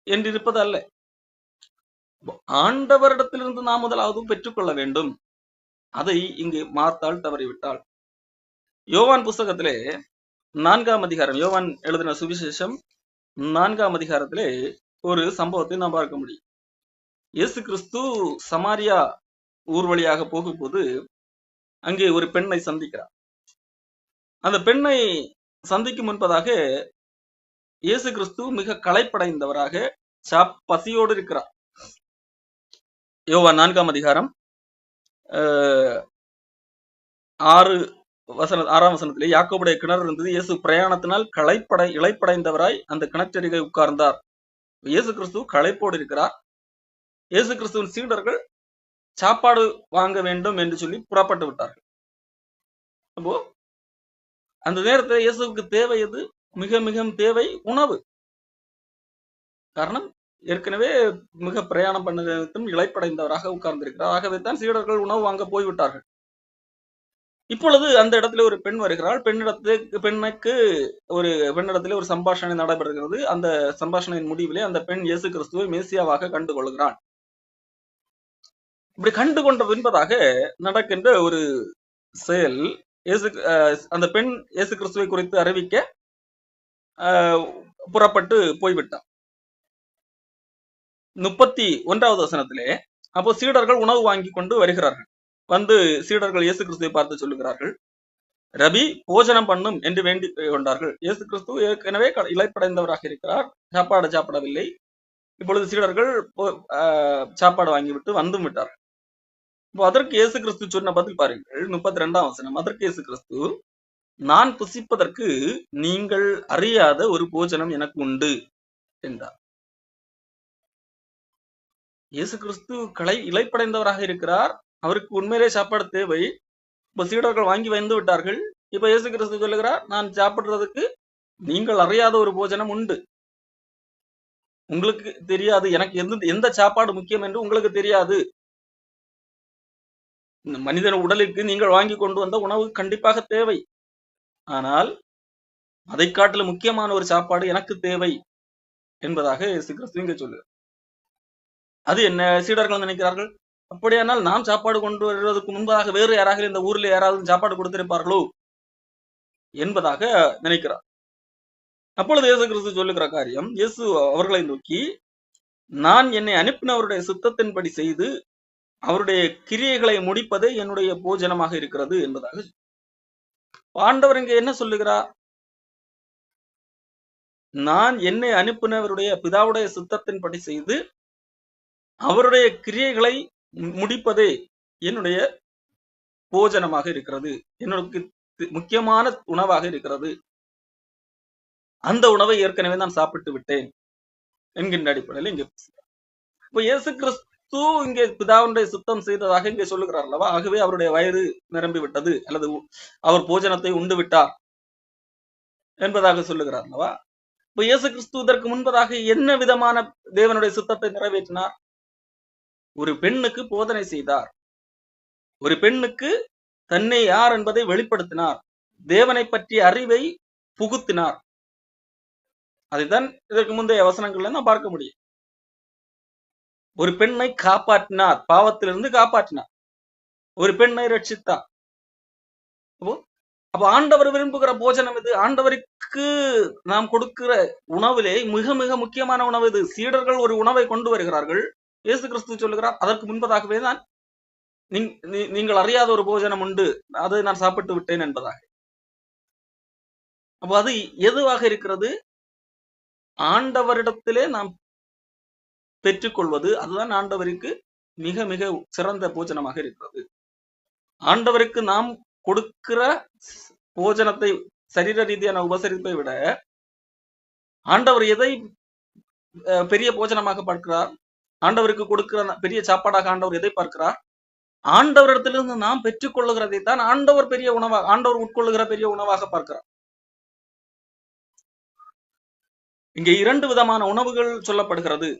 என்று இருப்பது அல்ல. ஆண்டவரிடத்திலிருந்து நாம் முதலாவது பெற்றுக்கொள்ள வேண்டும். அதை இங்கு மார்த்தாள் தவறிவிட்டாள். யோவான் புஸ்தகத்திலே 4ஆம் அதிகாரம், யோவான் எழுதின சுவிசேஷம் 4ஆம் அதிகாரத்திலே ஒரு சம்பவத்தை நாம் பார்க்க முடியும். இயேசு கிறிஸ்து சமாரியா ஊர் வழியாக போகும்போது அங்கே ஒரு பெண்ணை சந்திக்கிறார். அந்த பெண்ணை சந்திக்கும் முன்பதாக இயேசு கிறிஸ்து மிக களைப்படைந்தவராக பசியோடு இருக்கிறார். யோவான் 4ஆம் அதிகாரம் 6ஆம் வசனத்திலே, யாக்கோபுடைய கிணறு இருந்தது. இயேசு பிரயாணத்தினால் இளைப்படைந்தவராய் அந்த கிணற்றருகே உட்கார்ந்தார். இயேசு கிறிஸ்து களைப்போடு இருக்கிறார். இயேசு கிறிஸ்துவின் சீடர்கள் சாப்பாடு வாங்க வேண்டும் என்று சொல்லி புறப்பட்டு விட்டார்கள். அப்போ அந்த நேரத்தில் இயேசுக்கு தேவை எது? மிக மிக தேவை உணவு. காரணம், ஏற்கனவே மிக பிரயாணம் பண்ண இளைப்படைந்தவராக உட்கார்ந்திருக்கிறார். ஆகவே தான் சீடர்கள் உணவு வாங்க போய்விட்டார்கள். இப்பொழுது அந்த இடத்துல ஒரு பெண் வருகிறாள். பெண்ணுக்கு பெண்ணிடத்திலே ஒரு சம்பாஷணை நடைபெறுகிறது. அந்த சம்பாஷணையின் முடிவிலே அந்த பெண் இயேசு கிறிஸ்துவை மேசியாவாக கண்டு கொள்கிறாள். இப்படி கண்டு கொண்ட பின்பதாக நடக்கின்ற ஒரு செயல், அந்த பெண் இயேசு கிறிஸ்துவை குறித்து அறிவிக்க புறப்பட்டு போய்விட்டார். 31வது வசனத்திலே, அப்போ சீடர்கள் உணவு வாங்கி கொண்டு வருகிறார்கள். வந்து சீடர்கள் இயேசு கிறிஸ்துவை பார்த்து சொல்லுகிறார்கள், ரபி போஜனம் பண்ணும் என்று வேண்டி கொண்டார்கள். இயேசு கிறிஸ்து ஏற்கனவே இலைப்படைந்தவராக இருக்கிறார், சாப்பாடு சாப்பிடவில்லை. இப்பொழுது சீடர்கள் சாப்பாடு வாங்கிவிட்டு வந்தும் விட்டார்கள். இப்போ அதற்கு இயேசு கிறிஸ்து சொன்ன பதில் பாருங்கள், 32ஆம் வசனம். அதற்கு இயேசு கிறிஸ்து, நான் புசிப்பதற்கு நீங்கள் அறியாத ஒரு போஜனம் எனக்கு உண்டு என்றார். இயேசு கிறிஸ்து இலைப்படைந்தவராக இருக்கிறார், அவருக்கு உண்மையிலே சாப்பாடு தேவை. இப்ப சீடர்கள் வாங்கி வந்து விட்டார்கள். இப்ப இயேசு கிறிஸ்து சொல்லுகிறார், நான் சாப்பிடுறதுக்கு நீங்கள் அறியாத ஒரு போஜனம் உண்டு, உங்களுக்கு தெரியாது, எனக்கு எந்த சாப்பாடு முக்கியம் என்று உங்களுக்கு தெரியாது. மனிதன் உடலுக்கு நீங்கள் வாங்கி கொண்டு வந்த உணவு கண்டிப்பாக தேவை, ஆனால் அதை காட்டிலும் முக்கியமான ஒரு சாப்பாடு எனக்கு தேவை என்பதாக இயேசு கிறிஸ்து இங்க சொல்லுகிறார். அது என்ன? சீடர்கள் நினைக்கிறார்கள், அப்படியானால் நாம் சாப்பாடு கொண்டு வருவதற்கு முன்பதாக வேறு யாராக இந்த ஊர்ல யாராவது சாப்பாடு கொடுத்திருப்பார்களோ என்பதாக நினைக்கிறார். அப்பொழுது இயேசு கிறிஸ்து சொல்லுகிற காரியம், இயேசு அவர்களை நோக்கி, நான் என்னை அனுப்பினவருடைய சித்தத்தின்படி செய்து அவருடைய கிரியைகளை முடிப்பதே என்னுடைய போஜனமாக இருக்கிறது என்பதாக. ஆண்டவர் இங்க என்ன சொல்லுகிறார்? நான் என்னை அனுப்பினவருடைய பிதாவுடைய சித்தத்தின்படி செய்து அவருடைய கிரியைகளை முடிப்பதே என்னுடைய போஜனமாக இருக்கிறது, என்னுடைய முக்கியமான உணவாக இருக்கிறது. அந்த உணவை ஏற்கனவே நான் சாப்பிட்டு விட்டேன் என்கின்ற அடிப்படையில் இங்கே இப்ப இயேசு கிறிஸ்து இங்கே பிதாவுடைய சுத்தம் செய்ததாக இங்கே சொல்லுகிறார் அல்லவா? ஆகவே அவருடைய வயிறு நிரம்பி விட்டது, அல்லது அவர் போஜனத்தை உண்டு விட்டார் என்பதாக சொல்லுகிறார் அல்லவா? இப்ப இயேசு கிறிஸ்து இதற்கு முன்பதாக என்ன விதமான தேவனுடைய சுத்தத்தை நிறைவேற்றினார்? ஒரு பெண்ணுக்கு போதனை செய்தார், ஒரு பெண்ணுக்கு தன்னை யார் என்பதை வெளிப்படுத்தினார், தேவனை பற்றிய அறிவை புகுத்தினார். அதைத்தான் இதற்கு முந்தைய வசனங்கள்ல நான் பார்க்க முடியும். ஒரு பெண்ணை காப்பாற்றினார், பாவத்திலிருந்து காப்பாற்றினார், ஒரு பெண்ணை ரட்சித்தார். அப்போ ஆண்டவர் விரும்புகிற போஜனம் இது. ஆண்டவருக்கு நாம் கொடுக்கிற உணவிலே மிக மிக முக்கியமான உணவு இது. சீடர்கள் ஒரு உணவை கொண்டு வருகிறார்கள், இயேசு கிறிஸ்து சொல்லுகிறார், அதற்கு முன்பதாகவே நான் நீங்கள் அறியாத ஒரு போஜனம் உண்டு, அதை நான் சாப்பிட்டு விட்டேன் என்பதாக. அப்போ அது எதுவாக இருக்கிறது? ஆண்டவரிடத்திலே நாம் பெற்றுக்கொள்வது, அதுதான் ஆண்டவருக்கு மிக மிக சிறந்த போஜனமாக இருக்கிறது. ஆண்டவருக்கு நாம் கொடுக்கிற போஜனத்தை, சரீர ரீதியான உபசரிப்பை விட ஆண்டவர் எதை பெரிய போஜனமாக பார்க்கிறார்? ஆண்டவருக்கு கொடுக்கிற பெரிய சாப்பாடாக ஆண்டவர் எதை பார்க்கிறார்? ஆண்டவரிடத்திலிருந்து நாம் பெற்றுக்கொள்ளுகிறதை தான் ஆண்டவர் பெரிய உணவாக, ஆண்டவர் உட்கொள்ளுகிற பெரிய உணவாக பார்க்கிறார். இங்கே 2 விதமான உணவுகள் சொல்லப்படுகிறது.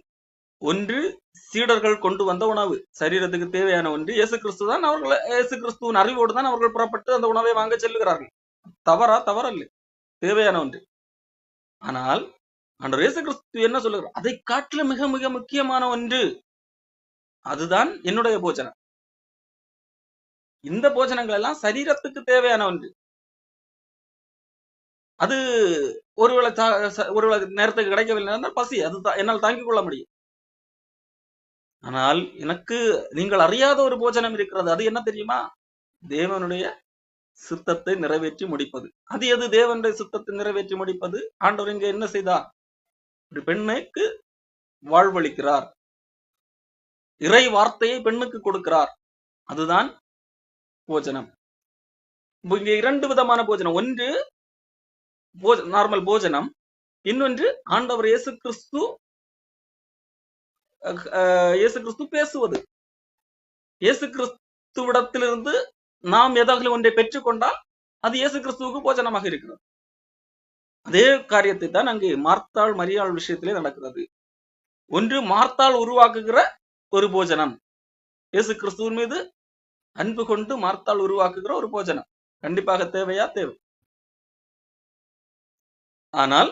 ஒன்று சீடர்கள் கொண்டு வந்த உணவு, சரீரத்துக்கு தேவையான ஒன்று. இயேசு கிறிஸ்து தான் இயேசு கிறிஸ்துவின் அறிவோடு தான் அவர்கள் புறப்பட்டு அந்த உணவை வாங்க செல்லுகிறார்கள். தவறல்ல, தேவையான ஒன்று. ஆனால் ஆண்டவர் இயேசு கிறிஸ்து என்ன சொல்லுகிறார்? அதை காட்டிலும் மிக மிக முக்கியமான ஒன்று, அதுதான் என்னுடைய போஜனம். இந்த போஜனங்கள் எல்லாம் சரீரத்துக்கு தேவையான ஒன்று. அது ஒருவேளை நேரத்துக்கு கிடைக்கவில்லை என்றால் பசி, அது என்னால் தாங்கிக் கொள்ள முடியும். ஆனால் எனக்கு நீங்கள் அறியாத ஒரு போஜனம் இருக்கிறது. அது என்ன தெரியுமா? தேவனுடைய சித்தத்தை நிறைவேற்றி முடிப்பது. அது எது தேவனுடைய சித்தத்தை நிறைவேற்றி முடிப்பது? ஆண்டவர் இங்க என்ன செய்தார்? ஒரு பெண்ணுக்கு வாழ்வளிக்கிறார், இறை வார்த்தையை பெண்ணுக்கு கொடுக்கிறார், அதுதான் போஜனம். இங்க 2 விதமான போஜனம். ஒன்று நார்மல் போஜனம், இன்னொன்று ஆண்டவர் இயேசு கிறிஸ்து பேசுவது. இயேசு கிறிஸ்துவிடத்திலிருந்து நாம் ஏதாவது ஒன்றை பெற்றுக்கொண்டால் அது இயேசு கிறிஸ்துவுக்கு போஜனமாக இருக்கிறது. அதே காரியத்தை தான் அங்கே மார்த்தாள் மரியாள் விஷயத்திலே நடக்கிறது. ஒன்று மார்த்தாள் உருவாக்குகிற ஒரு போஜனம், இயேசு கிறிஸ்துவின் மீது அன்பு கொண்டு மார்த்தாள் உருவாக்குகிற ஒரு போஜனம். கண்டிப்பாக தேவையா? தேவை. ஆனால்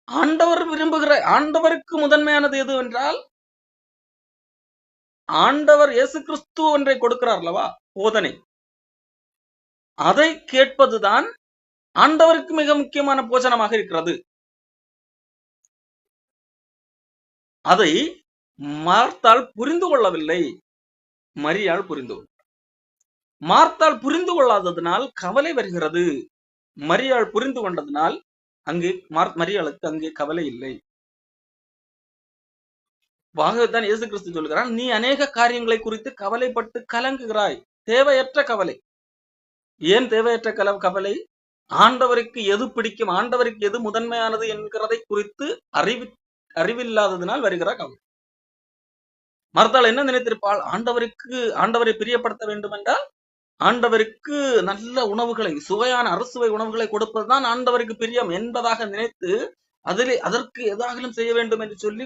ஆண்டவர் விரும்புகிற, ஆண்டவருக்கு முதன்மையானது எது என்றால், ஆண்டவர் இயேசு கிறிஸ்து ஒன்றை கொடுக்கிறார் அல்லவா, போதனை. அதை கேட்பதுதான் ஆண்டவருக்கு மிக முக்கியமான போஜனமாக இருக்கிறது. அதை மார்த்தாள் புரிந்து கொள்ளவில்லை, மரியாள் புரிந்து கொண்டார். மார்த்தாள் புரிந்து கொள்ளாததனால் கவலை வருகிறது. மரியாள் புரிந்து கொண்டதனால் அங்கே மரியாளுக்கு அங்கே கவலை இல்லை. வாகத்தான் இயேசு கிறிஸ்து சொல்கிறான், நீ அநேக காரியங்களை குறித்து கவலைப்பட்டு கலங்குகிறாய். தேவையற்ற கவலை. ஏன் தேவையற்ற கவலை? ஆண்டவருக்கு எது பிடிக்கும், ஆண்டவருக்கு எது முதன்மையானது என்கிறதை குறித்து அறிவில்லாததனால் வருகிற கவலை. மர்த்தாள் என்ன நினைத்திருப்பாள்? ஆண்டவரை பிரியப்படுத்த வேண்டும் என்றால் ஆண்டவருக்கு நல்ல உணவுகளை, சுவையான அறுசுவை உணவுகளை கொடுப்பதுதான் ஆண்டவருக்கு பிரியம் என்பதாக நினைத்து அதற்கு எதாகிலும் செய்ய வேண்டும் என்று சொல்லி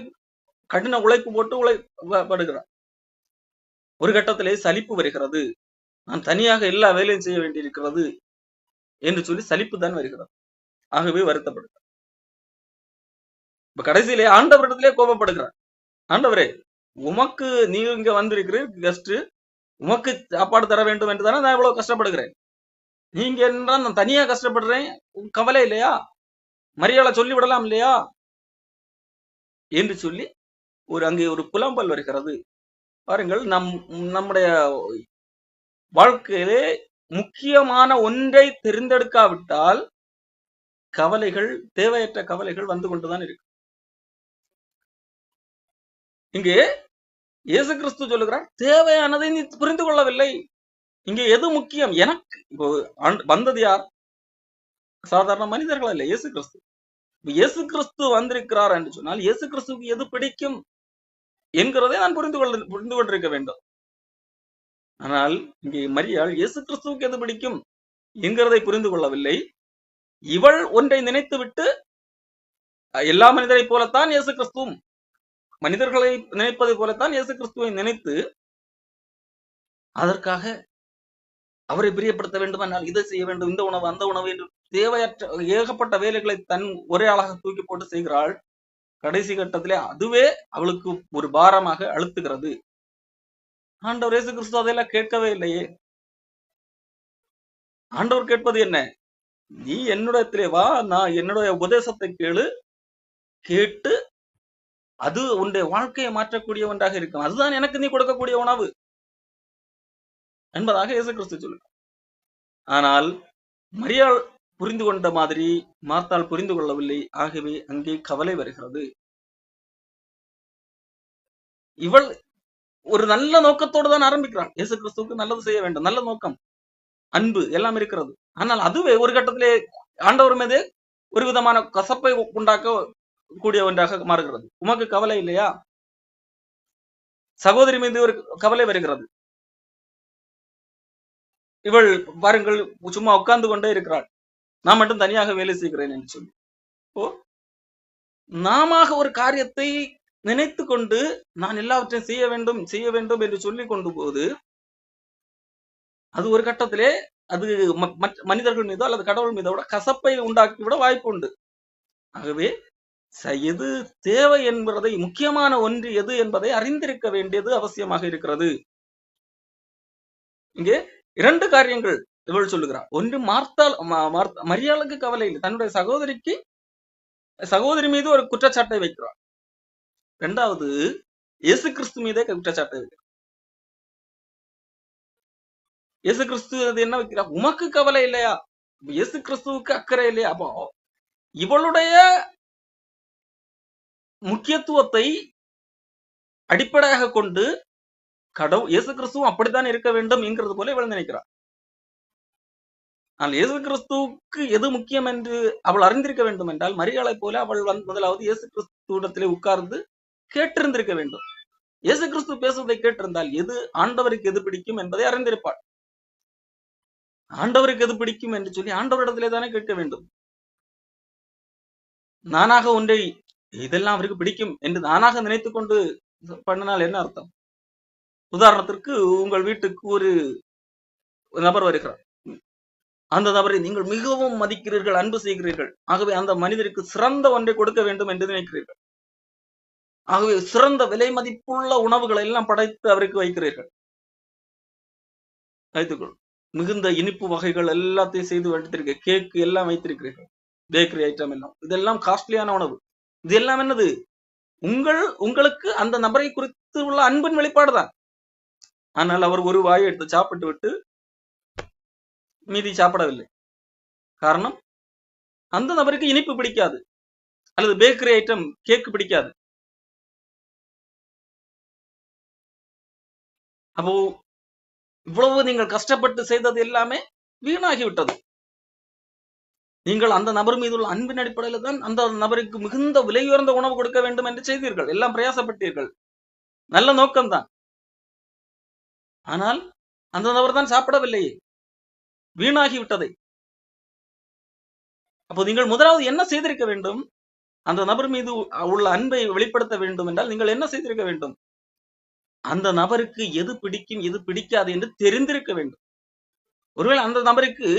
கடின உழைப்பு போட்டு உழைப்படுகிறார். ஒரு கட்டத்திலே சலிப்பு வருகிறது. நான் தனியாக எல்லா வேலையும் செய்ய வேண்டியிருக்கிறது என்று சொல்லி சலிப்பு தான் வருகிறது. ஆகவே வருத்தப்படுகிறார். இப்ப கடைசியிலே ஆண்டவரிடத்திலே கோபப்படுகிறார். ஆண்டவரே, உமக்கு நீ இங்க வந்திருக்கிற கெஸ்ட், உமக்கு சாப்பாடு தர வேண்டும் என்று தானே நான் இவ்வளவு கஷ்டப்படுகிறேன். நீங்க என்றால் நான் தனியா கஷ்டப்படுறேன், கவலை இல்லையா? மரியாதை சொல்லி விடலாம் இல்லையா என்று சொல்லி அங்கே ஒரு புலம்பல் வருகிறது. பாருங்கள், நம்முடைய வாழ்க்கையிலே முக்கியமான ஒன்றை தெரிந்தெடுக்காவிட்டால் கவலைகள், தேவையற்ற கவலைகள் வந்து கொண்டுதான் இருக்கு. இங்கே இயேசு கிறிஸ்து சொல்லுகிறார், தேவையானதை நீ புரிந்து கொள்ளவில்லை. இங்கே எது முக்கியம்? எனக்கு இப்போ வந்தது யார்? சாதாரண மனிதர்கள் அல்ல, இயேசு கிறிஸ்து. இயேசு கிறிஸ்து வந்திருக்கிறார் என்று சொன்னால் இயேசு கிறிஸ்துக்கு எது பிடிக்கும் என்கிறதை நான் புரிந்து கொண்டிருக்க வேண்டும். ஆனால் இங்கே மரியாள் இயேசு கிறிஸ்துவுக்கு எது பிடிக்கும் என்கிறதை புரிந்து கொள்ளவில்லை. இவள் ஒன்றை நினைத்து விட்டு, எல்லா மனிதரை போலத்தான் இயேசு கிறிஸ்துவும், மனிதர்களை நினைப்பதை போலத்தான் இயேசு கிறிஸ்துவை நினைத்து அதற்காக அவரை பிரியப்படுத்த வேண்டுமென்றால் இதை செய்ய வேண்டும், இந்த உணவு, அந்த உணவு என்று தேவையற்ற ஏகப்பட்ட வேலைகளை தன் ஒரே ஆளாக தூக்கி போட்டு செய்கிறாள். கடைசி கட்டத்திலே அதுவே அவளுக்கு ஒரு பாரமாக அழுத்துகிறது. ஆண்டவர் இயேசு கிறிஸ்து அதையெல்லாம் கேட்கவே இல்லையே. ஆண்டவர் கேட்பது என்ன? நீ என்னிடத்திலே வா, நான் என்னுடைய உபதேசத்தை கேட்டு அது உன்னுடைய வாழ்க்கையை மாற்றக்கூடிய ஒன்றாக இருக்கும், அதுதான் எனக்கு நீ கொடுக்கக்கூடிய உணவு என்பதாக இயேசு கிறிஸ்து சொல்லுங்க. ஆனால் மரியாள் புரிந்து கொண்ட மாதிரி மார்த்தாள் புரிந்து கொள்ளவில்லை. ஆகவே அங்கே கவலை வருகிறது. இவள் ஒரு நல்ல நோக்கத்தோடு தான் ஆரம்பிக்கிறாள். இயேசு கிறிஸ்துவுக்கு நல்லது செய்ய வேண்டும், நல்ல நோக்கம், அன்பு எல்லாம் இருக்கிறது. ஆனால் அதுவே ஒரு கட்டத்திலே ஆண்டவர் மீது ஒரு விதமான கசப்பை உண்டாக்க கூடிய ஒன்றாக மாறுகிறது. உமக்கு கவலை இல்லையா? சகோதரி மீது ஒரு கவலை வருகிறது. இவள் பாருங்கள், சும்மா உட்கார்ந்து கொண்டே இருக்கிறாள், நான் மட்டும் தனியாக வேலை செய்கிறேன் என்று சொல்லி. நாம ஒரு காரியத்தை நினைத்து கொண்டு நான் எல்லாவற்றையும் செய்ய வேண்டும் என்று சொல்லி கொண்டு போது அது ஒரு கட்டத்திலே அது மனிதர்கள் மீதோ அல்லது கடவுள் மீதோ கசப்பை உண்டாக்கிவிட வாய்ப்பு உண்டு. ஆகவே எது தேவை என்பதை, முக்கியமான ஒன்று எது என்பதை அறிந்திருக்க வேண்டியது அவசியமாக இருக்கிறது. இங்கே 2 காரியங்கள் இவள் சொல்லுகிறார். ஒன்று, மரியாளுக்கு கவலை இல்லை, தன்னுடைய சகோதரி மீது ஒரு குற்றச்சாட்டை வைக்கிறார். 2வது, இயேசு கிறிஸ்து மீதே குற்றச்சாட்டை வைக்கிறார். இயேசு கிறிஸ்து அது என்ன வைக்கிறார்? உமக்கு கவலை இல்லையா? இயேசு கிறிஸ்துவுக்கு அக்கறை இல்லையா? அப்போ இவளுடைய முக்கியத்துவத்தை அடிப்படையாக கொண்டு இயேசு கிறிஸ்துவும் அப்படித்தான் இருக்க வேண்டும் என்கிறது போல இவள் நினைக்கிறார். ஆனால் இயேசு கிறிஸ்துவுக்கு எது முக்கியம் என்று அவள் அறிந்திருக்க வேண்டும் என்றால் மரியாளை போல அவள் முதலாவது இயேசு கிறிஸ்துவிடத்திலே உட்கார்ந்து கேட்டிருந்திருக்க வேண்டும். இயேசு கிறிஸ்து பேசுவதை கேட்டிருந்தால் எது ஆண்டவருக்கு எது பிடிக்கும் என்பதை அறிந்திருப்பாள். ஆண்டவருக்கு எது பிடிக்கும் என்று சொல்லி ஆண்டவரிடத்திலே தானே கேட்க வேண்டும். நானாக ஒன்றை இதெல்லாம் அவருக்கு பிடிக்கும் என்று நானாக நினைத்து கொண்டு பண்ணினால் என்ன அர்த்தம்? உதாரணத்திற்கு, உங்கள் வீட்டுக்கு ஒரு நபர் வருகிறார், அந்த நபரை நீங்கள் மிகவும் மதிக்கிறீர்கள், அன்பு செய்கிறீர்கள். ஆகவே அந்த மனிதருக்கு சிறந்த ஒன்றை கொடுக்க வேண்டும் என்று நினைக்கிறீர்கள். ஆகவே சிறந்த விலை மதிப்புள்ள உணவுகளை எல்லாம் படைத்து அவருக்கு வைக்கிறீர்கள். வைத்துக்கொள், மிகுந்த இனிப்பு வகைகள் எல்லாத்தையும் செய்து வைத்திருக்க, கேக்கு எல்லாம் வைத்திருக்கிறீர்கள், பேக்கரி ஐட்டம் எல்லாம். இதெல்லாம் காஸ்ட்லியான உணவு. இது எல்லாம் என்னது? உங்களுக்கு அந்த நபரை குறித்து உள்ள அன்பின் வெளிப்பாடுதான். ஆனால் அவர் ஒரு வாயை எடுத்து சாப்பிட்டு விட்டு மீதி சாப்பிடவில்லை. காரணம், அந்த நபருக்கு இனிப்பு பிடிக்காது, அல்லது பேக்கரி ஐட்டம் கேக்கு பிடிக்காது. அப்போ இவ்வளவு நீங்கள் கஷ்டப்பட்டு செய்தது எல்லாமே வீணாகிவிட்டது. நீங்கள் அந்த நபர் மீது உள்ள அன்பின் அடிப்படையில் தான் அந்த நபருக்கு மிகுந்த விலையுயர்ந்த உணவு கொடுக்க வேண்டும் என்று செய்தீர்கள், எல்லாம் பிரயாசப்பட்டீர்கள், நல்ல நோக்கம்தான். ஆனால் அந்த நபர் தான் சாப்பிடவில்லையே, வீணாகிவிட்டதை. அப்போ நீங்கள் முதலாவது என்ன செய்திருக்க வேண்டும்? அந்த நபர் மீது உள்ள அன்பை வெளிப்படுத்த வேண்டும் என்றால் நீங்கள் என்ன செய்திருக்க வேண்டும்? அந்த நபருக்கு எது பிடிக்கும் எது பிடிக்காது என்று தெரிந்திருக்க வேண்டும். ஒருவேளை அந்த நபருக்கு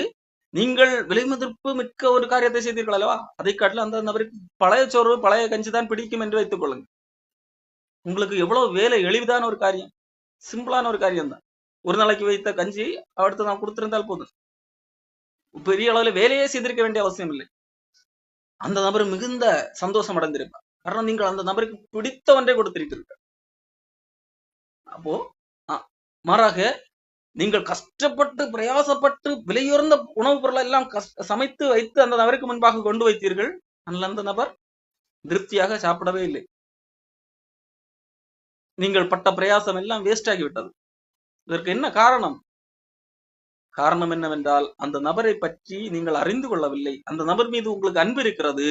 நீங்கள் விலை மதிப்பு மிக்க ஒரு காரியத்தை செய்தீர்கள் அல்லவா, அதை காட்டிலும் அந்த நபருக்கு பழைய சோறு பழைய கஞ்சி தான் பிடிக்கும் என்று வைத்துக் கொள்ளுங்க. உங்களுக்கு எவ்வளவு வேலை எளிதான ஒரு காரியம், சிம்பிளான ஒரு காரியம் தான். ஒரு நாளைக்கு வைத்த கஞ்சி அடுத்து நான் கொடுத்திருந்தால் போதும். பெரிய அளவில் வேலையே செய்திருக்க வேண்டிய அவசியம் இல்லை. அந்த நபர் மிகுந்த சந்தோஷம் அடைந்திருப்பார். காரணம், நீங்கள் அந்த நபருக்கு பிடித்த ஒன்றை கொடுத்திருக்கிறீர்கள். அப்போ மாறாக நீங்கள் கஷ்டப்பட்டு பிரயாசப்பட்டு விலையுயர்ந்த உணவுப் பொருளை எல்லாம் சமைத்து வைத்து அந்த நபருக்கு முன்பாக கொண்டு வைத்தீர்கள். ஆனால் அந்த நபர் திருப்தியாக சாப்பிடவே இல்லை. நீங்கள் பட்ட பிரயாசம் எல்லாம் வேஸ்ட் ஆகிவிட்டது. இதற்கு என்ன காரணம்? காரணம் என்னவென்றால், அந்த நபரை பற்றி நீங்கள் அறிந்து கொள்ளவில்லை. அந்த நபர் மீது உங்களுக்கு அன்பு இருக்கிறது,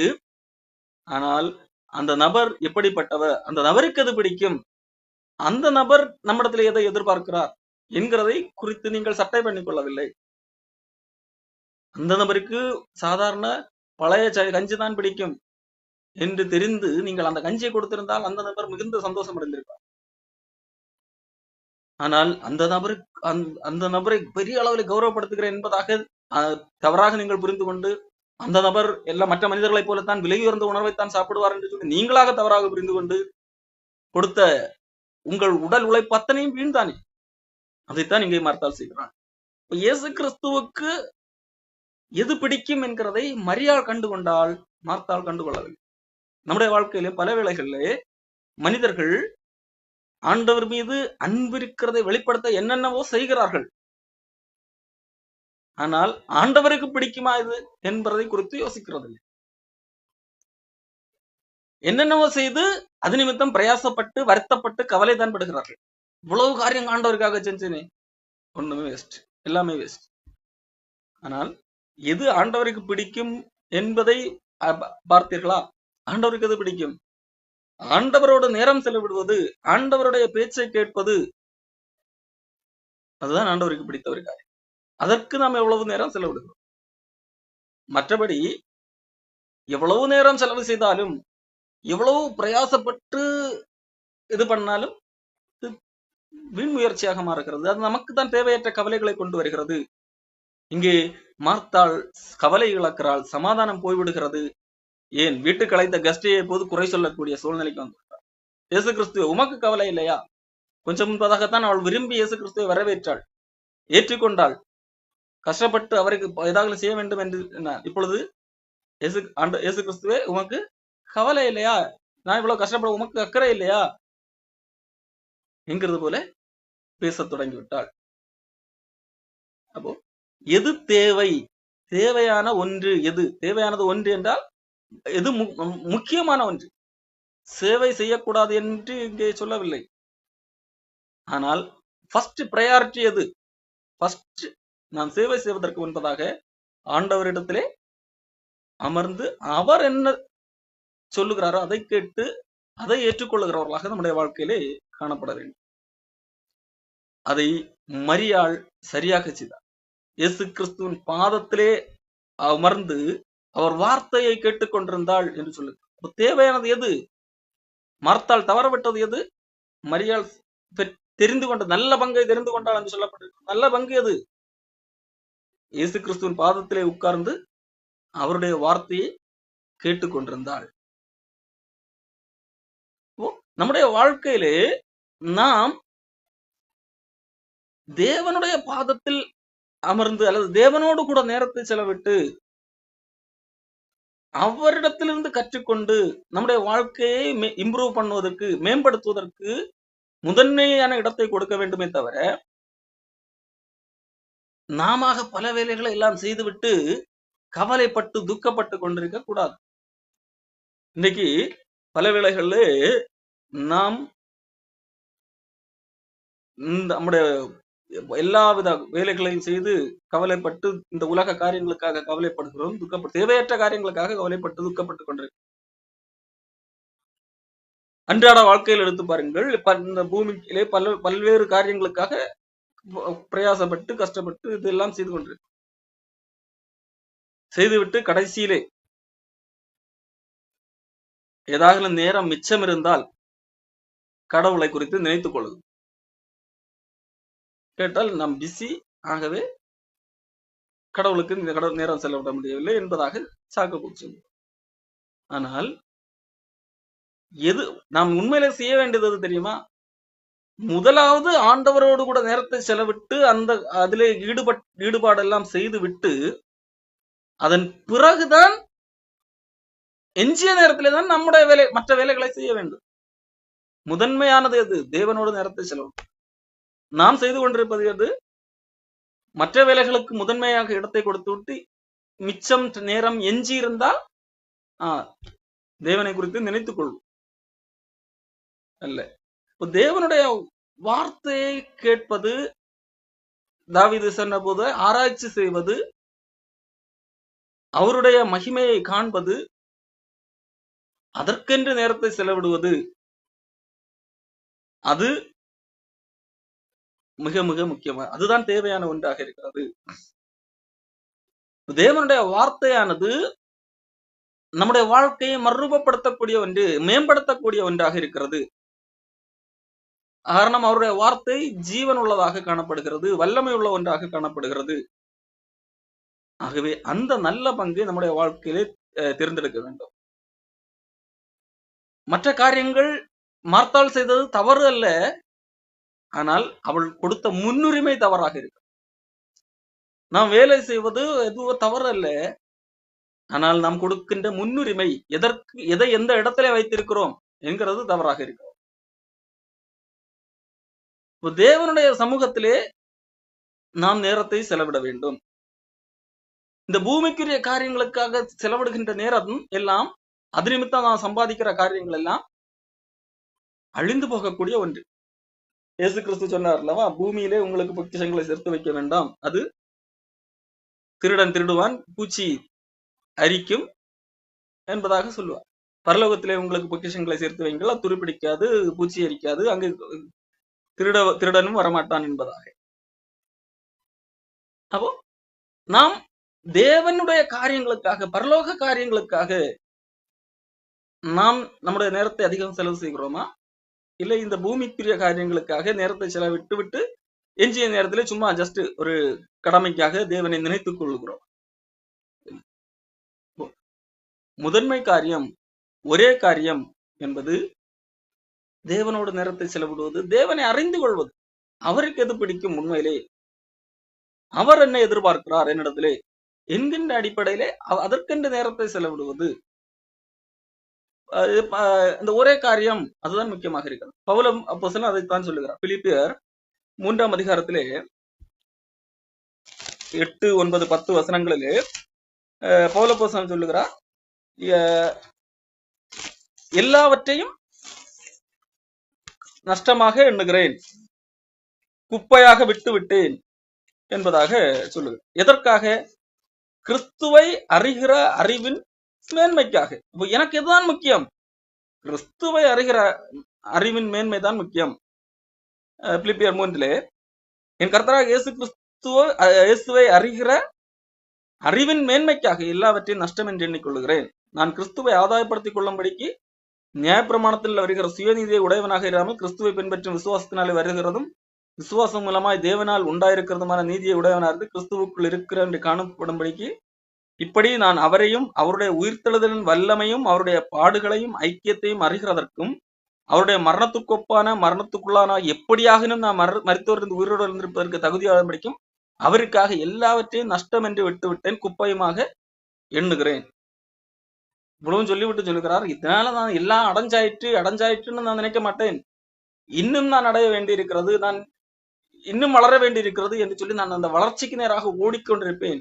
ஆனால் அந்த நபர் எப்படிப்பட்டவர், அந்த நபருக்கு எது பிடிக்கும், அந்த நபர் நம்மிடத்தில் எதை எதிர்பார்க்கிறார் என்கிறதை குறித்து நீங்கள் சட்டை பண்ணிக் கொள்ளவில்லை. அந்த நபருக்கு சாதாரண பழைய கஞ்சி தான் பிடிக்கும் என்று தெரிந்து நீங்கள் அந்த கஞ்சியை கொடுத்திருந்தால் அந்த நபர் மிகுந்த சந்தோஷம் அடைந்திருப்பார். ஆனால் அந்த நபரை பெரிய அளவில் கௌரவப்படுத்துகிறேன் என்பதாக தவறாக நீங்கள் புரிந்து கொண்டு, அந்த நபர் எல்லாம் மற்ற மனிதர்களைப் போலத்தான் விலையுயர்ந்த உணர்வைத்தான் சாப்பிடுவார் என்று சொல்லி நீங்களாக தவறாக புரிந்து கொண்டு கொடுத்த உங்கள் உடல் உழைப்பு அத்தனையும் வீண்தானே. அதைத்தான் இங்கே மார்த்தாள் செய்கிறான். இயேசு கிறிஸ்துவுக்கு எது பிடிக்கும் என்கிறதை மரியாள் கண்டுகொண்டால் மார்த்தாள் கண்டுகொள்ளவில்லை. நம்முடைய வாழ்க்கையிலே பல வேளைகளிலே மனிதர்கள் ஆண்டவர் மீது அன்பு இருக்கிறதை வெளிப்படுத்த என்னென்னவோ செய்கிறார்கள். ஆனால் ஆண்டவருக்கு பிடிக்குமா இது என்பதை குறித்து யோசிக்கிறதில்லை. என்னென்னவோ செய்து அது நிமித்தம் பிரயாசப்பட்டு வருத்தப்பட்டு கவலை தான் படுகிறார்கள். இவ்வளவு காரியம் ஆண்டவருக்காக செஞ்சேனே, ஒண்ணுமே வேஸ்ட், எல்லாமே வேஸ்ட். ஆனால் எது ஆண்டவருக்கு பிடிக்கும் என்பதை பார்த்தீர்களா? ஆண்டவருக்கு எது பிடிக்கும்? ஆண்டவரோட நேரம் செலவிடுவது, ஆண்டவருடைய பேச்சை கேட்பது, அதுதான் ஆண்டவருக்கு பிடித்த ஒரு காரியம். அதற்கு நாம் எவ்வளவு நேரம் செலவிடுகிறோம். மற்றபடி எவ்வளவு நேரம் செலவு செய்தாலும், எவ்வளவு பிரயாசப்பட்டு இது பண்ணாலும் வீண் முயற்சியாக மாறுகிறது. அது நமக்கு தான் தேவையற்ற கவலைகளை கொண்டு வருகிறது. இங்கே மார்த்தாள் கவலை இழக்கிறாள், சமாதானம் போய்விடுகிறது. ஏன், வீட்டுக்கு அழைத்த கெஸ்டையை போது குறை சொல்லக்கூடிய சூழ்நிலைக்கு வந்துவிட்டார். இயேசு கிறிஸ்துவ, உமக்கு கவலை இல்லையா? கொஞ்சம் முன்பதாகத்தான் அவள் விரும்பி இயேசு கிறிஸ்துவை வரவேற்றாள், ஏற்றுக்கொண்டாள், கஷ்டப்பட்டு அவருக்கு ஏதாவது செய்ய வேண்டும் என்று. இப்பொழுது இயேசு கிறிஸ்துவே, உமக்கு கவலை இல்லையா? நான் இவ்வளவு கஷ்டப்பட உமக்கு அக்கறை இல்லையா என்கிறது போல பேச தொடங்கிவிட்டாள். அப்போ எது தேவை, தேவையான ஒன்று எது, தேவையானது ஒன்று என்றால் எது முக்கியமான ஒன்று. சேவை செய்யக்கூடாது என்று இங்கே சொல்லவில்லை. ஆனால் ஃபர்ஸ்ட் பிரையாரிட்டி எது? ஃபர்ஸ்ட் நான் சேவை செய்வதற்கு முன்பதாக ஆண்டவரிடத்திலே அமர்ந்து அவர் என்ன சொல்லுகிறாரோ அதை கேட்டு அதை ஏற்றுக்கொள்ளுகிறவர்களாக நம்முடைய வாழ்க்கையிலே காணப்பட வேண்டும். அதை மரியாள் சரியாக செய்தார். இயேசு கிறிஸ்துவின் பாதத்திலே அமர்ந்து அவர் வார்த்தையை கேட்டுக்கொண்டிருந்தாள் என்று சொல்லுங்க. தேவையானது எது? மார்த்தாள் தவறவிட்டது எது? மரியாள் தெரிந்து கொண்ட நல்ல பங்கை தெரிந்து கொண்டாள் என்று சொல்லப்பட்டிருக்கு. நல்ல பங்கு எது? இயேசு கிறிஸ்துவின் பாதத்திலே உட்கார்ந்து அவருடைய வார்த்தையை கேட்டுக்கொண்டிருந்தாள். நம்முடைய வாழ்க்கையிலே நாம் தேவனுடைய பாதத்தில் அமர்ந்து அல்லது தேவனோடு கூட நேரத்தை செலவிட்டு அவரிடத்திலிருந்து கற்றுக்கொண்டு நம்முடைய வாழ்க்கையை இம்ப்ரூவ் பண்ணுவதற்கு, மேம்படுத்துவதற்கு முதன்மையான இடத்தை கொடுக்க வேண்டுமே தவிர, நாம பல வேலைகளை எல்லாம் செய்துவிட்டு கவலைப்பட்டு துக்கப்பட்டு கொண்டிருக்க கூடாது. இன்னைக்கு பல வேளைகள்ல நாம் நம்முடைய எல்லாவித வேலைகளையும் செய்து கவலைப்பட்டு இந்த உலக காரியங்களுக்காக கவலைப்படுகிறோம், துக்கப்பட்டு தேவையற்ற காரியங்களுக்காக கவலைப்பட்டு துக்கப்பட்டு கொண்டிருக்கிறோம். அன்றாட வாழ்க்கையில் எடுத்து பாருங்கள், இந்த பூமியிலே பல்வேறு காரியங்களுக்காக பிரயாசப்பட்டு கஷ்டப்பட்டு இதெல்லாம் செய்து கொண்டிருக்கிறோம். செய்துவிட்டு கடைசியிலே ஏதாவது நேரம் மிச்சம் இருந்தால் கடவுளை குறித்து நினைத்துக் கொள்ளுது. கேட்டால் நாம் பிஸி, ஆகவே கடவுளுக்கு இந்த நேரம் செலவிட முடியவில்லை என்பதாக சாக்கு போச்சு. ஆனால் எது நாம் உண்மையிலே செய்ய வேண்டியது தெரியுமா? முதலாவது ஆண்டவரோடு கூட நேரத்தை செலவிட்டு அதிலே ஈடுபாடெல்லாம் செய்து விட்டு அதன் பிறகுதான் எஞ்சிய நேரத்திலே தான் நம்முடைய மற்ற வேலைகளை செய்ய வேண்டும். முதன்மையானது எது? தேவனோடு நேரத்தை செலவிட்டு நாம் செய்து கொண்டிருப்பது எது? மற்ற வேலைகளுக்கு முதன்மையாக இடத்தை கொடுத்து விட்டு மிச்சம் நேரம் எஞ்சி இருந்தால் தேவனை குறித்து நினைத்துக் கொள்வோம். அல்ல, தேவனுடைய வார்த்தையை கேட்பது, தாவீது சொன்ன போது ஆராய்ச்சி செய்வது, அவருடைய மகிமையை காண்பது, அதற்கென்று நேரத்தை செலவிடுவது, அது மிக மிக முக்கியமா, அதுதான் தேவையான ஒன்றாக இருக்கிறது. தேவனுடைய வார்த்தையானது நம்முடைய வாழ்க்கையை மறுரூபப்படுத்தக்கூடிய ஒன்று, மேம்படுத்தக்கூடிய ஒன்றாக இருக்கிறது. காரணம், அவருடைய வார்த்தை ஜீவன் உள்ளதாக காணப்படுகிறது, வல்லமை உள்ள ஒன்றாக காணப்படுகிறது. ஆகவே அந்த நல்ல பங்கை நம்முடைய வாழ்க்கையிலே தேர்ந்தெடுக்க வேண்டும். மற்ற காரியங்கள் மார்த்தாள் செய்தது தவறு அல்ல, ஆனால் அவள் கொடுத்த முன்னுரிமை தவறாக இருக்கு. நாம் வேலை செய்வது எதுவும் தவறு அல்ல, ஆனால் நாம் கொடுக்கின்ற முன்னுரிமை எதை எந்த இடத்துல வைத்திருக்கிறோம் என்கிறது தவறாக இருக்கிறது. தேவனுடைய சமூகத்திலே நாம் நேரத்தை செலவிட வேண்டும். இந்த பூமிக்குரிய காரியங்களுக்காக செலவிடுகின்ற நேரம் எல்லாம், அது நிமித்தம் நாம் சம்பாதிக்கிற காரியங்கள் எல்லாம் அழிந்து போகக்கூடிய ஒன்று. இயேசு கிறிஸ்து சொன்னார் அல்லவா, பூமியிலே உங்களுக்கு பொக்கிஷங்களை சேர்த்து வைக்க வேண்டாம், அது திருடன் திருடுவான், பூச்சி அரிக்கும் என்பதாக சொல்லுவார். பரலோகத்திலே உங்களுக்கு பொக்கிஷங்களை சேர்த்து வைங்கள், அது துருப்பிடிக்காது, பூச்சி அரிக்காது, அங்கு திருடனும் வரமாட்டான் என்பதாக. அப்போ நாம் தேவனுடைய காரியங்களுக்காக, பரலோக காரியங்களுக்காக நாம் நம்முடைய நேரத்தை அதிகம் செலவு செய்கிறோமா? இல்லை இந்த பூமிக்குரிய காரியங்களுக்காக நேரத்தை செலவிட்டு விட்டு எஞ்சிய நேரத்திலே சும்மா ஜஸ்ட் ஒரு கடமைக்காக தேவனை நினைத்துக் கொள்கிறோம்? முதன்மை காரியம், ஒரே காரியம் என்பது தேவனோடு நேரத்தை செலவிடுவது, தேவனை அறிந்து கொள்வது. அவருக்கு எது பிடிக்கும், உண்மையிலே அவர் என்ன எதிர்பார்க்கிறார் என்னிடத்திலே என்கின்ற அடிப்படையிலே அதற்கென்று நேரத்தை செலவிடுவது, இந்த ஒரே காரியம், அதுதான் முக்கியமாக இருக்கிறது. பவுல் அப்போஸ்தலன் அதைத்தான் சொல்லுகிறார். பிலிப்பியர் 3ஆம் அதிகாரத்திலே 8, 9, 10 வசனங்களிலே பவுல் அப்போஸ்தலன் சொல்லுகிறார், எல்லாவற்றையும் நஷ்டமாக எண்ணுகிறேன், குப்பையாக விட்டு விட்டேன் என்பதாக சொல்லுகிறார். எதற்காக? கிறிஸ்துவை அறிகிற அறிவின் மேன்மைக்காக. எனக்கு எதுதான் முக்கியம்? கிறிஸ்துவை அறிகிற அறிவின் மேன்மைதான் முக்கியம். பிலிப்பியர் 3 என் கர்த்தராகிய இயேசுவை அறிகிற அறிவின் மேன்மைக்காக எல்லாவற்றையும் நஷ்டம் என்று எண்ணிக்கொள்கிறேன். நான் கிறிஸ்துவை ஆதாயப்படுத்திக் கொள்ளும்படிக்கு நியாயப்பிரமாணத்தில் வருகிற சுயநீதியை உடையவனாக இராமல் கிறிஸ்துவை பின்பற்றும் விசுவாசத்தினாலே வருகிறதும் விசுவாசம் மூலமாய் தேவனால் உண்டாயிருக்கிறதுமான நீதியை உடையவனா இருந்து கிறிஸ்துவுக்குள் இருக்கிற என்று காணப்படும்படிக்கு இப்படி நான் அவரையும் அவருடைய உயிர்த்தெழுதலின் வல்லமையும் அவருடைய பாடுகளையும் ஐக்கியத்தையும் அறிகிறதற்கும் அவருடைய மரணத்துக்கொப்பான மரணத்துக்குள்ளான எப்படியாகினும் நான் மரித்தோரிலிருந்து உயிரோடு இருந்திருப்பதற்கு தகுதியாக படிக்கும் அவருக்காக எல்லாவற்றையும் நஷ்டம் என்று விட்டுவிட்டேன், குப்பையுமாக எண்ணுகிறேன். இவ்வளவும் சொல்லிவிட்டு சொல்லுகிறார், இதனால நான் எல்லாம் அடைஞ்சாயிற்றுன்னு நான் நினைக்க மாட்டேன், இன்னும் நான் அடைய வேண்டியிருக்கிறது, நான் இன்னும் வளர வேண்டியிருக்கிறது என்று சொல்லி நான் அந்த வளர்ச்சிக்கு நேராக ஓடிக்கொண்டிருப்பேன்.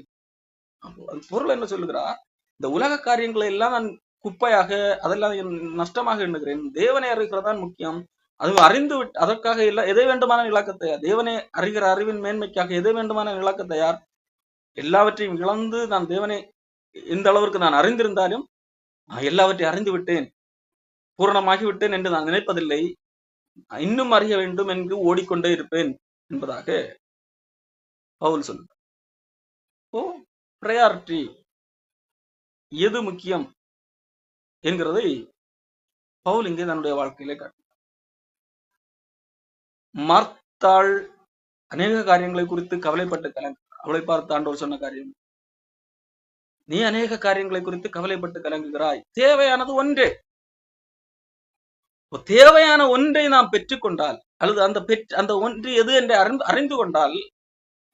அது பொருள் என்ன சொல்லுகிறார், இந்த உலக காரியங்களை எல்லாம் நான் குப்பையாக அதெல்லாம் நஷ்டமாக எண்ணுகிறேன், தேவனை அறிகிறதான் முக்கியம், அது அறிந்து விட்டு அதற்காக எதை வேண்டுமான இழக்க தயார், தேவனை அறிகிற அறிவின் மேன்மைக்காக எதை வேண்டுமான இழக்க தயார், எல்லாவற்றையும் இழந்து நான் தேவனை இந்த அளவிற்கு நான் அறிந்திருந்தாலும் நான் எல்லாவற்றையும் அறிந்து விட்டேன், பூரணமாகி விட்டேன் என்று நான் நினைப்பதில்லை, இன்னும் அறிய வேண்டும் என்று ஓடிக்கொண்டே இருப்பேன் என்பதாக பவுல் சொல்றார். பிரையாரிட்டி எது முக்கியம் என்கிறதை பவுல் இங்கே தன்னுடைய வாழ்க்கையிலே காட்டுகிறார். மார்த்தாள் அநேக காரியங்களை குறித்து கவலைப்பட்டு கலங்குகிறார். அவளை பார்த்து ஆண்டவர் சொன்ன காரியம், நீ அநேக காரியங்களை குறித்து கவலைப்பட்டு கலங்குகிறாய், தேவையானது ஒன்றே. தேவையான ஒன்றை நாம் பெற்றுக்கொண்டால் அல்லது அந்த ஒன்று எது என்று அறிந்து கொண்டால்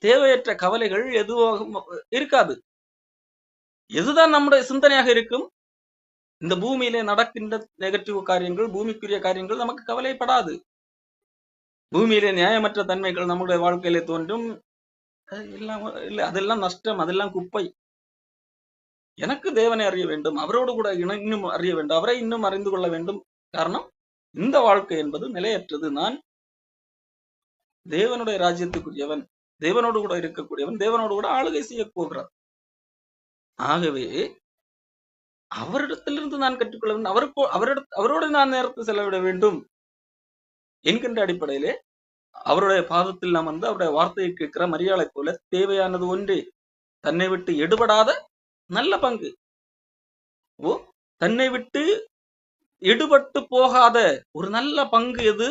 தேவையற்ற கவலைகள் எதுவும் இருக்காது. எதுதான் நம்முடைய சிந்தனையாக இருக்கும், இந்த பூமியிலே நடக்கின்ற நெகட்டிவ் காரியங்கள், பூமிக்குரிய காரியங்கள் நமக்கு கவலைப்படாது. பூமியிலே நியாயமற்ற தன்மைகள் நம்முடைய வாழ்க்கையிலே தோன்றும், அதெல்லாம் நஷ்டம், அதெல்லாம் குப்பை. எனக்கு தேவனை அறிய வேண்டும், அவரோடு கூட இன்னும் அறிய வேண்டும், அவரை இன்னும் அறிந்து கொள்ள வேண்டும். காரணம், இந்த வாழ்க்கை என்பது நிலையற்றது. நான் தேவனுடைய ராஜ்யத்துக்குரியவன், தேவனோடு கூட இருக்கக்கூடியவன், தேவனோடு கூட ஆளுகை செய்ய போகிறார். ஆகவே அவரிடத்திலிருந்து நான் கற்றுக்கொள்ள வேண்டும், அவரோடு நான் நேரத்தை செலவிட வேண்டும் என்கின்ற அடிப்படையிலே அவருடைய பாதத்தில் நாம் வந்து அவருடைய வார்த்தையை கேட்கிற மரியாதை போல தேவையானது ஒன்றே, தன்னை விட்டு எடுபடாத நல்ல பங்கு. தன்னை விட்டு எடுபட்டு போகாத ஒரு நல்ல பங்கு எது?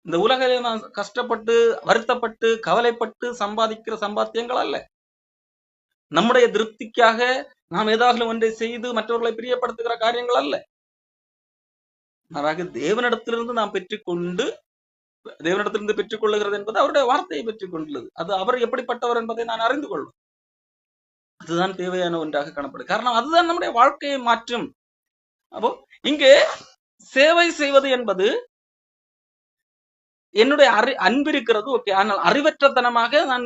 இந்த உலகிலே நான் கஷ்டப்பட்டு வருத்தப்பட்டு கவலைப்பட்டு சம்பாதிக்கிற சம்பாத்தியங்கள் அல்ல, நம்முடைய திருப்திக்காக நாம் ஏதாவது ஒன்றை செய்து மற்றவர்களை பிரியப்படுத்துகிற காரியங்கள் அல்ல. மாறாக தேவனிடத்திலிருந்து நாம் பெற்றுக்கொண்டு, தேவனிடத்திலிருந்து பெற்றுக்கொள்ளுகிறது என்பது அவருடைய வார்த்தையை பெற்றுக்கொண்டுள்ளது. அது அவர் எப்படிப்பட்டவர் என்பதை நான் அறிந்து கொள்ளும், அதுதான் தேவையான ஒன்றாக காணப்படும். காரணம், அதுதான் நம்முடைய வாழ்க்கையை மாற்றும். அப்போ இங்கே சேவை செய்வது என்பது என்னுடைய அன்பு இருக்கிறது, ஓகே, ஆனால் அறிவற்றத்தனமாக நான்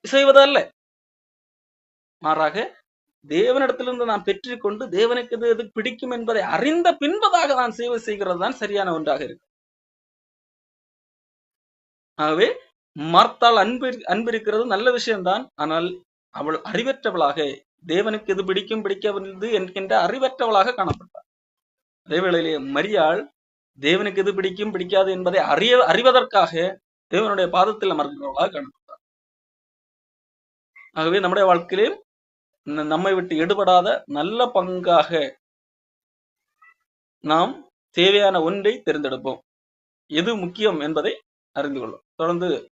செய்வது அல்ல. மாறாக தேவனிடத்திலிருந்து நான் பெற்றுக்கொண்டு தேவனுக்கு எது பிடிக்கும் என்பதை அறிந்த பின்பதாக நான் சேவை செய்கிறது தான் சரியான ஒன்றாக இருக்கு. ஆகவே மார்த்தாள் அன்பு இருக்கிறது நல்ல விஷயம்தான், ஆனால் அவள் அறிவற்றவளாக, தேவனுக்கு எது பிடிக்கும் பிடிக்கவில்லை என்கின்ற அறிவற்றவளாக காணப்பட்டாள். அதே வேளையிலே மரியாள் தேவனுக்கு எது பிடிக்கும் பிடிக்காது என்பதை அறிவதற்காக தேவனுடைய பாதத்தில் அமர்கிறவளாக காணப்பட்டார். ஆகவே நம்முடைய வாழ்க்கையிலே நம்மை விட்டு எடுபடாத நல்ல பங்காக நாம் தேவையான ஒன்றை தேர்ந்தெடுப்போம், எது முக்கியம் என்பதை அறிந்து கொள்ளும். தொடர்ந்து